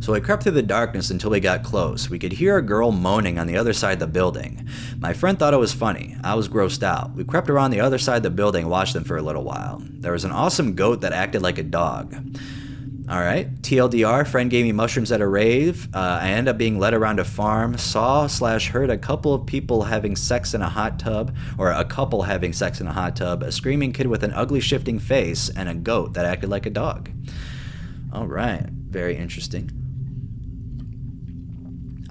So I crept through the darkness until we got close. We could hear a girl moaning on the other side of the building. My friend thought it was funny. I was grossed out. We crept around the other side of the building and watched them for a little while. There was an awesome goat that acted like a dog. Alright, TLDR, friend gave me mushrooms at a rave. I ended up being led around a farm, saw/heard a couple of people having sex in a hot tub, or a couple having sex in a hot tub, a screaming kid with an ugly shifting face, and a goat that acted like a dog. Alright, very interesting.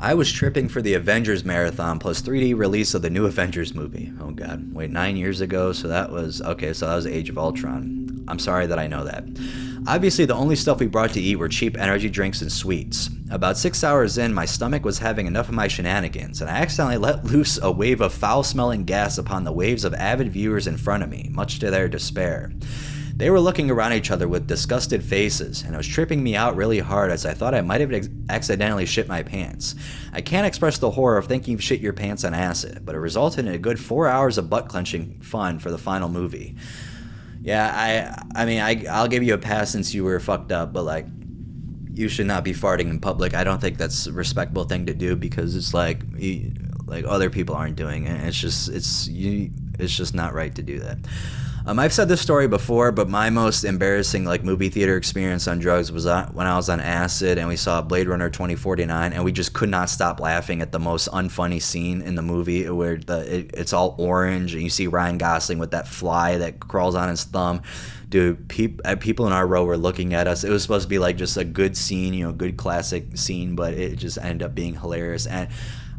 I was tripping for the Avengers marathon plus 3D release of the new Avengers movie. Oh god, wait, 9 years ago, so that was Age of Ultron. I'm sorry that I know that. Obviously, the only stuff we brought to eat were cheap energy drinks and sweets. About 6 hours in, my stomach was having enough of my shenanigans, and I accidentally let loose a wave of foul-smelling gas upon the waves of avid viewers in front of me, much to their despair. They were looking around each other with disgusted faces, and it was tripping me out really hard as I thought I might have accidentally shit my pants. I can't express the horror of thinking you've shit your pants on acid, but it resulted in a good 4 hours of butt-clenching fun for the final movie. Yeah, I mean, I'll give you a pass since you were fucked up, but like, you should not be farting in public. I don't think that's a respectable thing to do because it's like other people aren't doing it. It's just not right to do that. I've said this story before, but my most embarrassing like movie theater experience on drugs was when I was on acid and we saw Blade Runner 2049 and we just could not stop laughing at the most unfunny scene in the movie where it's all orange and you see Ryan Gosling with that fly that crawls on his thumb. Dude, people in our row were looking at us. It was supposed to be like just a good scene, you know, good classic scene, but it just ended up being hilarious. And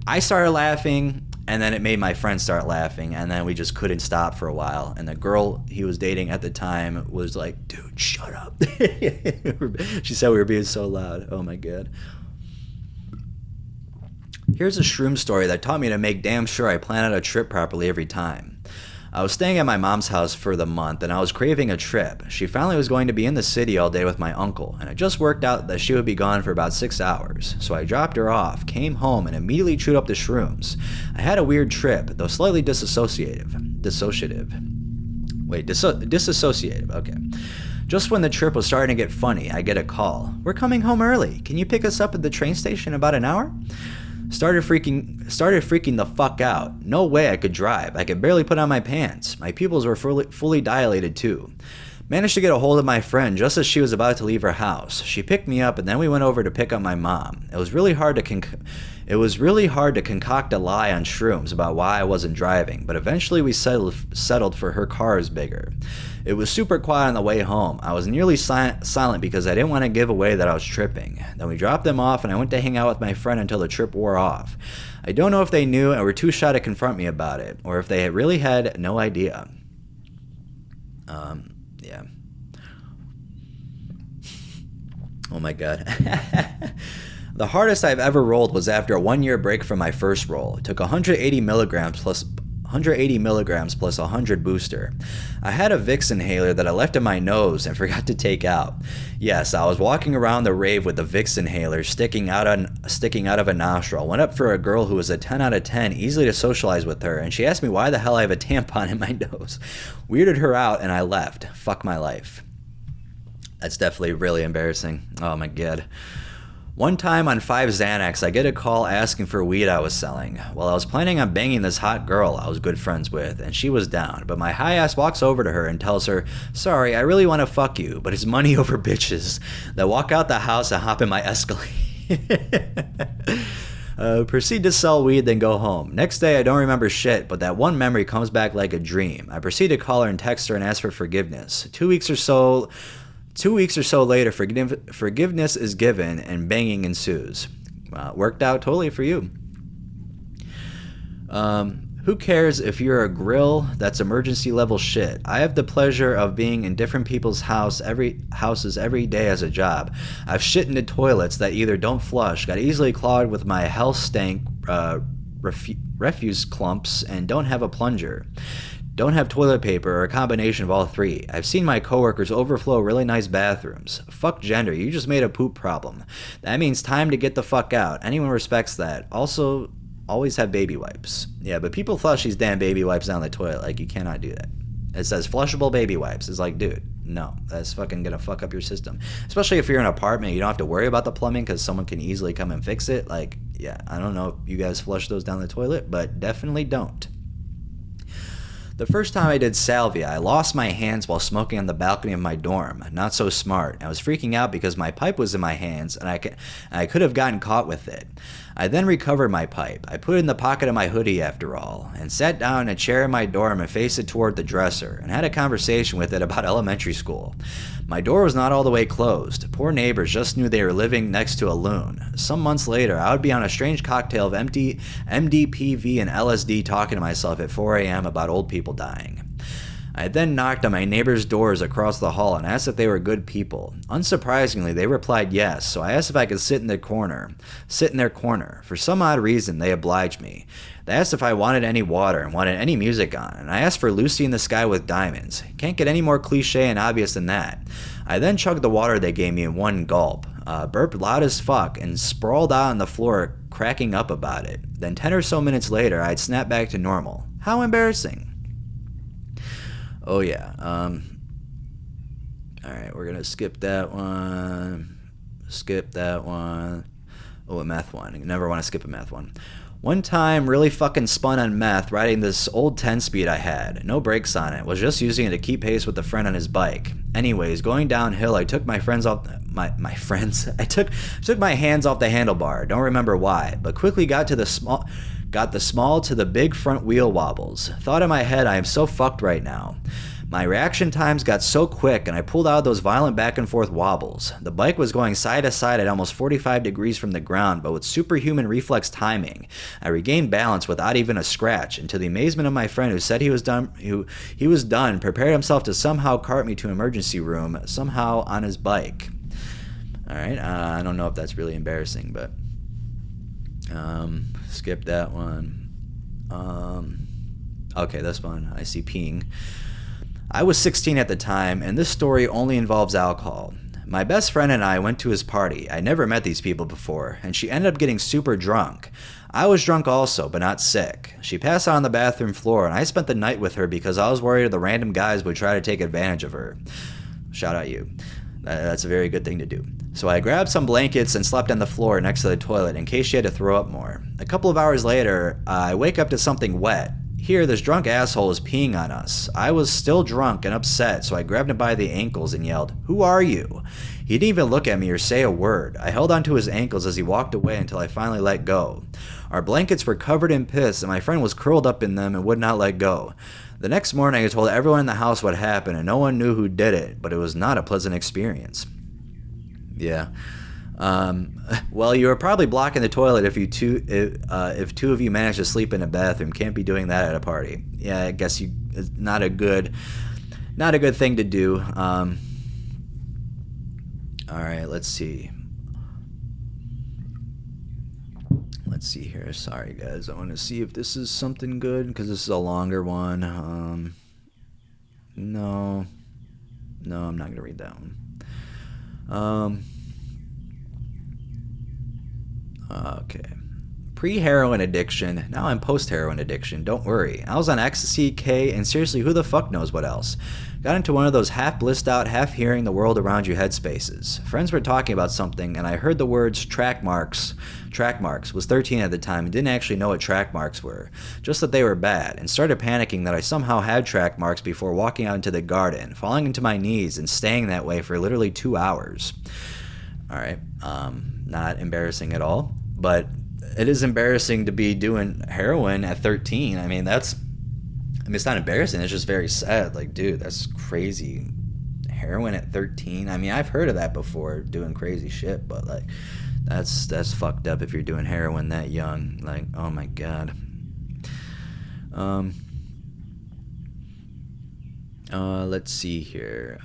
I started laughing, and then it made my friend start laughing, and then we just couldn't stop for a while. And the girl he was dating at the time was like, dude, shut up. She said we were being so loud. Oh my God. Here's a shroom story that taught me to make damn sure I plan out a trip properly every time. I was staying at my mom's house for the month, and I was craving a trip. She finally was going to be in the city all day with my uncle, and it just worked out that she would be gone for about 6 hours. So I dropped her off, came home, and immediately chewed up the shrooms. I had a weird trip, though slightly dissociative. Okay. Just when the trip was starting to get funny, I get a call. We're coming home early. Can you pick us up at the train station in about an hour? Started freaking the fuck out. No way I could drive. I could barely put on my pants. My pupils were fully dilated too. Managed to get a hold of my friend just as she was about to leave her house. She picked me up and then we went over to pick up my mom. It was really hard to concoct a lie on shrooms about why I wasn't driving, but eventually we settled for her car is bigger. It was super quiet on the way home. I was nearly silent because I didn't want to give away that I was tripping. Then we dropped them off and I went to hang out with my friend until the trip wore off. I don't know if they knew and were too shy to confront me about it, or if they really had no idea. Yeah. Oh my God. The hardest I've ever rolled was after a 1 year break from my first roll. It took 180 milligrams plus 100 booster. I had a Vicks inhaler that I left in my nose and forgot to take out. Yes, I was walking around the rave with the Vicks inhaler sticking out of a nostril. Went up for a girl who was a 10 out of 10, easily to socialize with her, and she asked me why the hell I have a tampon in my nose. Weirded her out and I left. Fuck my life. That's definitely really embarrassing. Oh my God. One time on 5 Xanax, I get a call asking for weed I was selling. Well, I was planning on banging this hot girl I was good friends with, and she was down. But my high ass walks over to her and tells her, sorry, I really want to fuck you, but it's money over bitches. That walk out the house and hop in my Escalade. Proceed to sell weed, then go home. Next day, I don't remember shit, but that one memory comes back like a dream. I proceed to call her and text her and ask for forgiveness. 2 weeks or so later, forgiveness is given and banging ensues. Worked out totally for you. Who cares if you're a grill? That's emergency level shit. I have the pleasure of being in different people's houses every day as a job. I've shit into toilets that either don't flush, got easily clogged with my hell stank refuse clumps, and don't have a plunger. Don't have toilet paper or a combination of all three. I've seen my coworkers overflow really nice bathrooms. Fuck gender, you just made a poop problem. That means time to get the fuck out. Anyone respects that. Also, always have baby wipes. Yeah, but people flush these damn baby wipes down the toilet. Like, you cannot do that. It says flushable baby wipes. It's like, dude, no. That's fucking gonna fuck up your system. Especially if you're in an apartment, you don't have to worry about the plumbing because someone can easily come and fix it. Like, yeah, I don't know if you guys flush those down the toilet, but definitely don't. The first time I did salvia, I lost my hands while smoking on the balcony of my dorm. Not so smart. I was freaking out because my pipe was in my hands and I could have gotten caught with it. I then recovered my pipe. I put it in the pocket of my hoodie after all, and sat down in a chair in my dorm and faced it toward the dresser, and had a conversation with it about elementary school. My door was not all the way closed. Poor neighbors just knew they were living next to a loon. Some months later, I would be on a strange cocktail of MDPV and LSD talking to myself at 4 a.m. about old people dying. I then knocked on my neighbor's doors across the hall and asked if they were good people. Unsurprisingly, they replied yes, so I asked if I could sit in their corner. For some odd reason, they obliged me. They asked if I wanted any water and wanted any music on, and I asked for Lucy in the Sky with Diamonds. Can't get any more cliche and obvious than that. I then chugged the water they gave me in one gulp, burped loud as fuck, and sprawled out on the floor, cracking up about it. Then 10 or so minutes later, I'd snapped back to normal. How embarrassing. Oh yeah. Alright, we're gonna skip that one. Oh, a meth one. You never want to skip a meth one. One time, really fucking spun on meth riding this old 10-speed I had. No brakes on it. Was just using it to keep pace with a friend on his bike. Anyways, going downhill, I took my friends off my friends. I took my hands off the handlebar. Don't remember why, but quickly got the small to the big front wheel wobbles. Thought in my head, I am so fucked right now. My reaction times got so quick, and I pulled out of those violent back and forth wobbles. The bike was going side to side at almost 45 degrees from the ground, but with superhuman reflex timing, I regained balance without even a scratch, and to the amazement of my friend who said he was done, prepared himself to somehow cart me to an emergency room, somehow on his bike. Alright, I don't know if that's really embarrassing, but skip that one. Okay, this one, I see peeing. I was 16 at the time, and this story only involves alcohol. My best friend and I went to his party. I never met these people before, and she ended up getting super drunk. I was drunk also, but not sick. She passed out on the bathroom floor, and I spent the night with her because I was worried the random guys would try to take advantage of her. Shout out you. That's a very good thing to do. So I grabbed some blankets and slept on the floor next to the toilet in case she had to throw up more. A couple of hours later, I wake up to something wet. Here, this drunk asshole is peeing on us. I was still drunk and upset, so I grabbed him by the ankles and yelled, "Who are you?" He didn't even look at me or say a word. I held onto his ankles as he walked away until I finally let go. Our blankets were covered in piss, and my friend was curled up in them and would not let go. The next morning, I told everyone in the house what happened, and no one knew who did it, but it was not a pleasant experience. Yeah. Well, you were probably blocking the toilet if two of you managed to sleep in a bathroom. Can't be doing that at a party. Yeah, I guess it's not a good thing to do. All right, let's see. Let's see here. Sorry, guys. I want to see if this is something good because this is a longer one. No, I'm not gonna read that one. Okay. Pre-heroin addiction. Now I'm post-heroin addiction. Don't worry. I was on ecstasy, K, and seriously, who the fuck knows what else? Got into one of those half blissed out, half hearing the world around you headspaces. Friends were talking about something, and I heard the words track marks. Track marks. Was 13 at the time and didn't actually know what track marks were. Just that they were bad, and started panicking that I somehow had track marks before walking out into the garden, falling into my knees and staying that way for literally 2 hours. Alright. Not embarrassing at all. But it is embarrassing to be doing heroin at 13. I mean, it's not embarrassing. It's just very sad. Like, dude, that's crazy. Heroin at 13. I mean, I've heard of that before, doing crazy shit. But, like, that's fucked up if you're doing heroin that young. Like, oh, my God. Let's see here.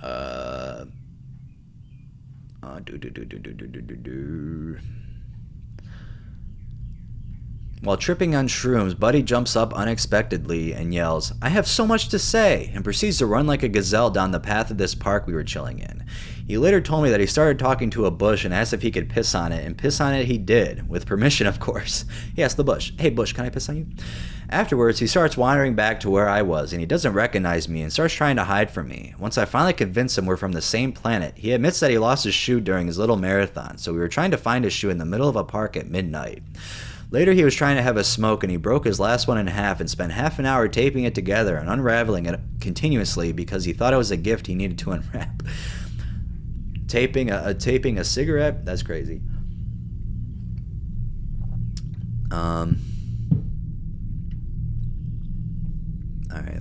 While tripping on shrooms, Buddy jumps up unexpectedly and yells, "I have so much to say," and proceeds to run like a gazelle down the path of this park we were chilling in. He later told me that he started talking to a bush and asked if he could piss on it, and piss on it he did, with permission of course. He asked the bush, "Hey bush, can I piss on you?" Afterwards, he starts wandering back to where I was, and he doesn't recognize me and starts trying to hide from me. Once I finally convince him we're from the same planet, he admits that he lost his shoe during his little marathon, so we were trying to find his shoe in the middle of a park at midnight. Later, he was trying to have a smoke, and he broke his last one in half and spent half an hour taping it together and unraveling it continuously because he thought it was a gift he needed to unwrap. Taping a cigarette? That's crazy. Alright,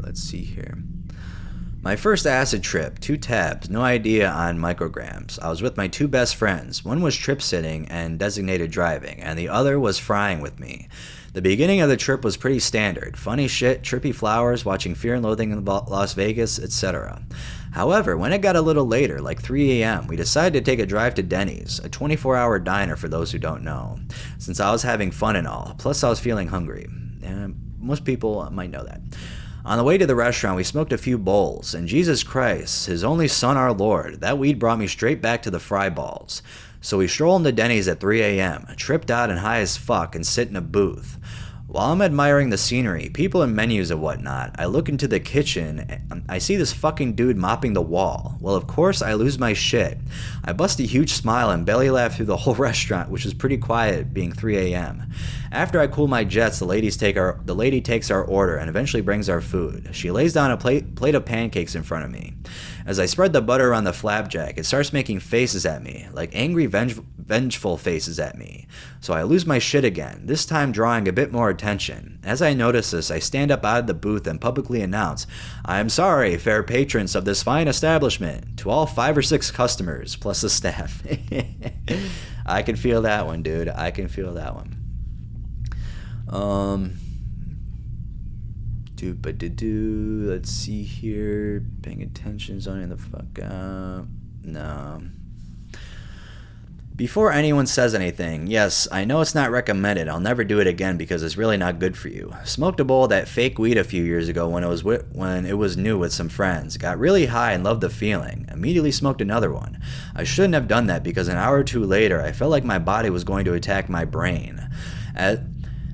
let's see here. My first acid trip, 2 tabs, no idea on micrograms. I was with my 2 best friends. One was trip sitting and designated driving, and the other was frying with me. The beginning of the trip was pretty standard. Funny shit, trippy flowers, watching Fear and Loathing in Las Vegas, etc. However, when it got a little later, like 3 a.m., we decided to take a drive to Denny's, a 24-hour diner for those who don't know, since I was having fun and all. Plus, I was feeling hungry. Most people might know that. On the way to the restaurant, we smoked a few bowls, and Jesus Christ, his only son our Lord, that weed brought me straight back to the fry balls. So we stroll into Denny's at 3 a.m., tripped out and high as fuck, and sit in a booth. While I'm admiring the scenery, people and menus and whatnot, I look into the kitchen and I see this fucking dude mopping the wall. Well, of course, I lose my shit. I bust a huge smile and belly laugh through the whole restaurant, which is pretty quiet, being 3 a.m. After I cool my jets, the lady takes our order and eventually brings our food. She lays down a plate of pancakes in front of me. As I spread the butter on the flapjack, it starts making faces at me, like angry, vengeful faces at me. So I lose my shit again, this time drawing a bit more attention. As I notice this, I stand up out of the booth and publicly announce, "I am sorry, fair patrons of this fine establishment," to all 5 or 6 customers, plus the staff. I can feel that one, dude. I can feel that one. Let's see here. Paying attention, zoning the fuck out. No. Before anyone says anything, yes, I know it's not recommended. I'll never do it again because it's really not good for you. Smoked a bowl of that fake weed a few years ago when it was new with some friends. Got really high and loved the feeling. Immediately smoked another one. I shouldn't have done that because an hour or 2 later, I felt like my body was going to attack my brain.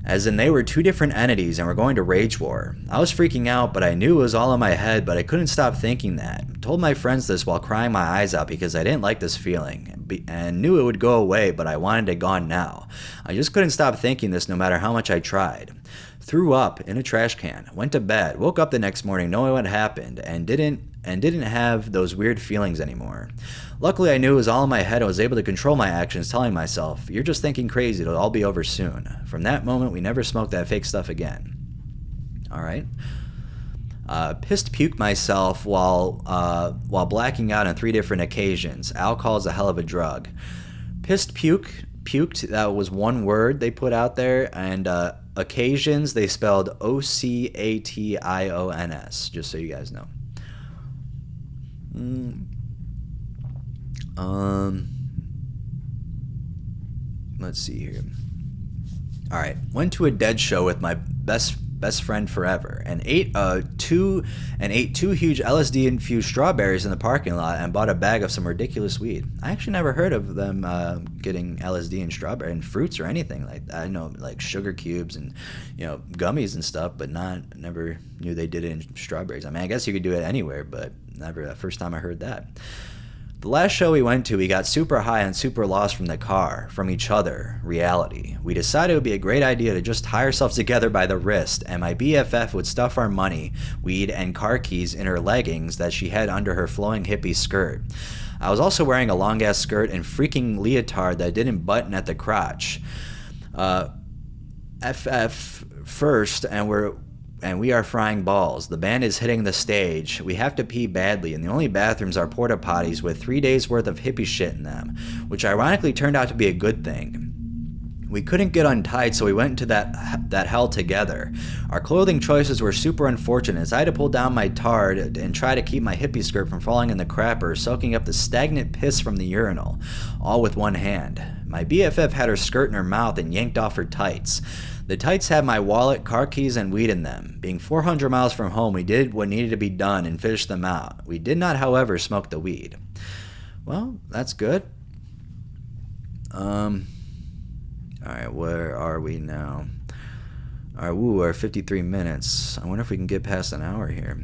As in they were 2 different entities and were going to rage war. I was freaking out, but I knew it was all in my head, but I couldn't stop thinking that. Told my friends this while crying my eyes out because I didn't like this feeling and knew it would go away, but I wanted it gone now. I just couldn't stop thinking this no matter how much I tried. Threw up in a trash can, went to bed, woke up the next morning knowing what happened, and didn't have those weird feelings anymore. Luckily, I knew it was all in my head and was able to control my actions, telling myself, "You're just thinking crazy, it'll all be over soon." From that moment, we never smoked that fake stuff again. Alright. Pissed puke myself while blacking out on 3 different occasions. Alcohol is a hell of a drug. Pissed puked, that was one word they put out there, and occasions, they spelled OCATIONS, just so you guys know. Let's see here. All right, went to a Dead show with my best friend forever, and ate 2 huge LSD infused strawberries in the parking lot, and bought a bag of some ridiculous weed. I actually never heard of them getting LSD and strawberry and fruits or anything like that. I know like sugar cubes and gummies and stuff, but never knew they did it in strawberries. I mean, I guess you could do it anywhere, but never. The first time I heard that. The last show we went to, we got super high and super lost from the car, from each other, reality. We decided it would be a great idea to just tie ourselves together by the wrist, and my BFF would stuff our money, weed, and car keys in her leggings that she had under her flowing hippie skirt. I was also wearing a long-ass skirt and freaking leotard that didn't button at the crotch. FF first, and we are frying balls. The band is hitting the stage. We have to pee badly, and the only bathrooms are porta potties with 3 days worth of hippie shit in them, which ironically turned out to be a good thing. We couldn't get untied, so we went into that hell together. Our clothing choices were super unfortunate, as I had to pull down my tard and try to keep my hippie skirt from falling in the crapper, soaking up the stagnant piss from the urinal, all with one hand. My BFF had her skirt in her mouth and yanked off her tights. The tights had my wallet, car keys, and weed in them. Being 400 miles from home, we did what needed to be done and finished them out. We did not, however, smoke the weed. Well, that's good. Alright, where are we now? Alright, we're 53 minutes. I wonder if we can get past an hour here.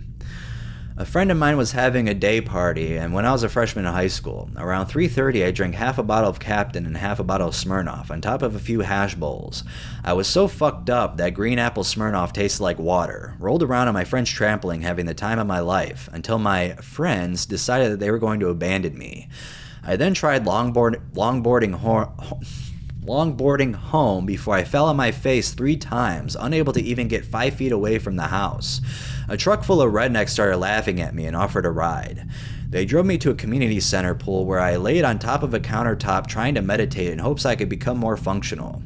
A friend of mine was having a day party, and when I was a freshman in high school, around 3:30, I drank half a bottle of Captain and half a bottle of Smirnoff, on top of a few hash bowls. I was so fucked up that green apple Smirnoff tasted like water. Rolled around on my friend's trampoline having the time of my life, until my friends decided that they were going to abandon me. I then tried longboarding longboarding home before I fell on my face 3 times, unable to even get 5 feet away from the house. A truck full of rednecks started laughing at me and offered a ride. They drove me to a community center pool where I laid on top of a countertop trying to meditate in hopes I could become more functional.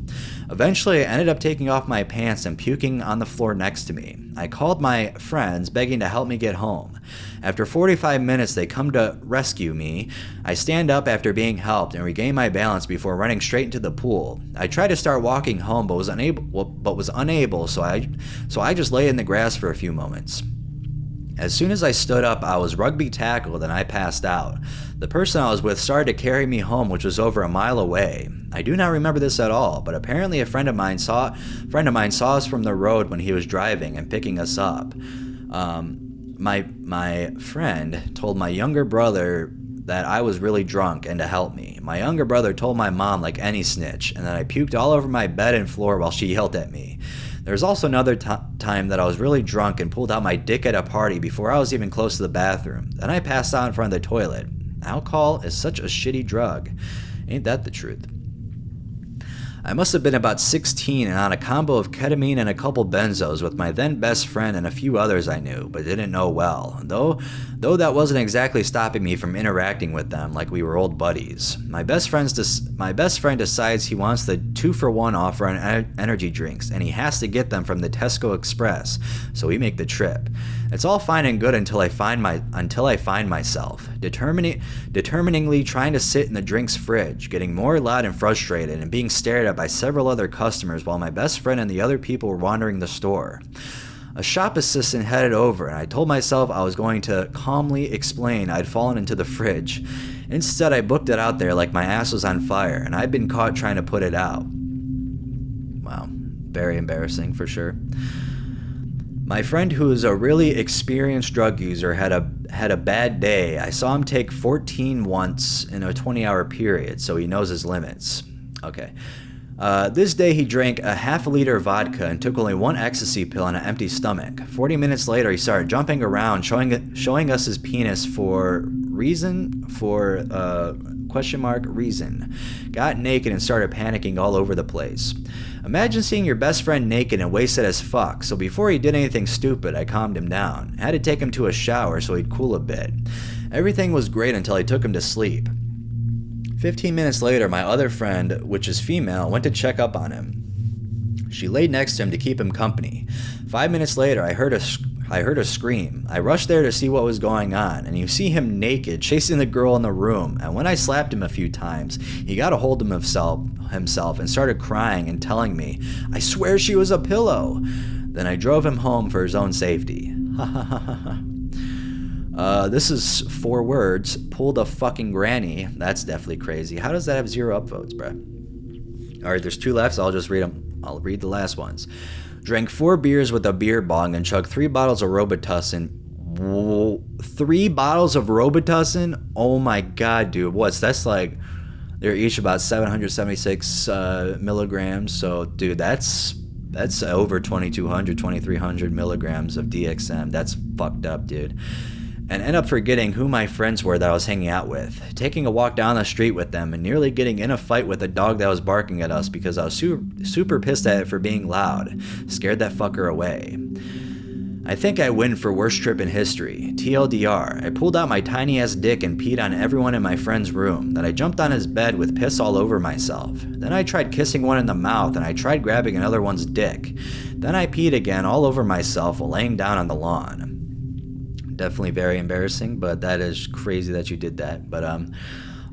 Eventually, I ended up taking off my pants and puking on the floor next to me. I called my friends, begging to help me get home. After 45 minutes, they come to rescue me. I stand up after being helped and regain my balance before running straight into the pool. I tried to start walking home, but was unable. So I just lay in the grass for a few moments. As soon as I stood up, I was rugby tackled and I passed out. The person I was with started to carry me home, which was over a mile away. I do not remember this at all, but apparently a friend of mine saw us from the road when he was driving and picking us up. My friend told my younger brother that I was really drunk and to help me. My younger brother told my mom like any snitch, and that I puked all over my bed and floor while she yelled at me. There was also another time that I was really drunk and pulled out my dick at a party before I was even close to the bathroom. Then I passed out in front of the toilet. Alcohol is such a shitty drug. Ain't that the truth? I must have been about 16 and on a combo of ketamine and a couple benzos with my then best friend and a few others I knew, but didn't know well, though that wasn't exactly stopping me from interacting with them like we were old buddies. My best friend decides he wants the 2-for-1 offer on energy drinks, and he has to get them from the Tesco Express, so we make the trip. It's all fine and good until I find myself determiningly trying to sit in the drink's fridge, getting more loud and frustrated, and being stared at by several other customers while my best friend and the other people were wandering the store. A shop assistant headed over, and I told myself I was going to calmly explain I'd fallen into the fridge. Instead, I booked it out there like my ass was on fire, and I'd been caught trying to put it out. Wow, very embarrassing for sure. My friend, who is a really experienced drug user, had a bad day. I saw him take 14 once in a 20-hour period, so he knows his limits. Okay. This day he drank a half a liter of vodka and took only 1 ecstasy pill on an empty stomach. 40 minutes later, he started jumping around, showing us his penis for reason. Got naked and started panicking all over the place. Imagine seeing your best friend naked and wasted as fuck, so before he did anything stupid, I calmed him down. I had to take him to a shower so he'd cool a bit. Everything was great until I took him to sleep. 15 minutes later, my other friend, which is female, went to check up on him. She laid next to him to keep him company. 5 minutes later, I heard a scream. I rushed there to see what was going on, and you see him naked, chasing the girl in the room, and when I slapped him a few times, he got a hold of himself and started crying and telling me, "I swear she was a pillow." Then I drove him home for his own safety. Ha ha ha ha ha. This is 4 words. Pulled a fucking granny. That's definitely crazy. How does that have 0 upvotes, bruh? Alright, there's 2 left, so I'll just read them. I'll read the last ones. Drank 4 beers with a beer bong and chugged 3 bottles of Robitussin. 3 bottles of Robitussin? Oh my god, dude. That's like, they're each about 776 milligrams. So, dude, that's over 2,200, 2,300 milligrams of DXM. That's fucked up, dude. And end up forgetting who my friends were that I was hanging out with, taking a walk down the street with them, and nearly getting in a fight with a dog that was barking at us because I was super pissed at it for being loud. Scared that fucker away. I think I win for worst trip in history. TLDR, I pulled out my tiny ass dick and peed on everyone in my friend's room. Then I jumped on his bed with piss all over myself. Then I tried kissing one in the mouth, and I tried grabbing another one's dick. Then I peed again all over myself while laying down on the lawn. Definitely very embarrassing, but that is crazy that you did that. But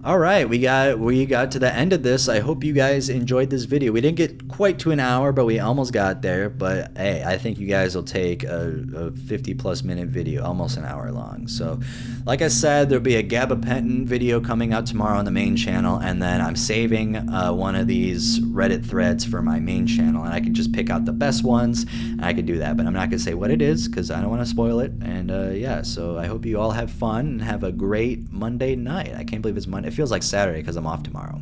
all right, we got to the end of this. I hope you guys enjoyed this video. We didn't get quite to an hour, but we almost got there. But hey, I think you guys will take a 50+ minute video, almost an hour long. So like I said, there'll be a gabapentin video coming out tomorrow on the main channel, and then I'm saving one of these Reddit threads for my main channel, and I can just pick out the best ones, and I can do that. But I'm not gonna say what it is because I don't want to spoil it. And yeah, so I hope you all have fun and have a great Monday night. I can't believe it's Monday. It feels like Saturday because I'm off tomorrow.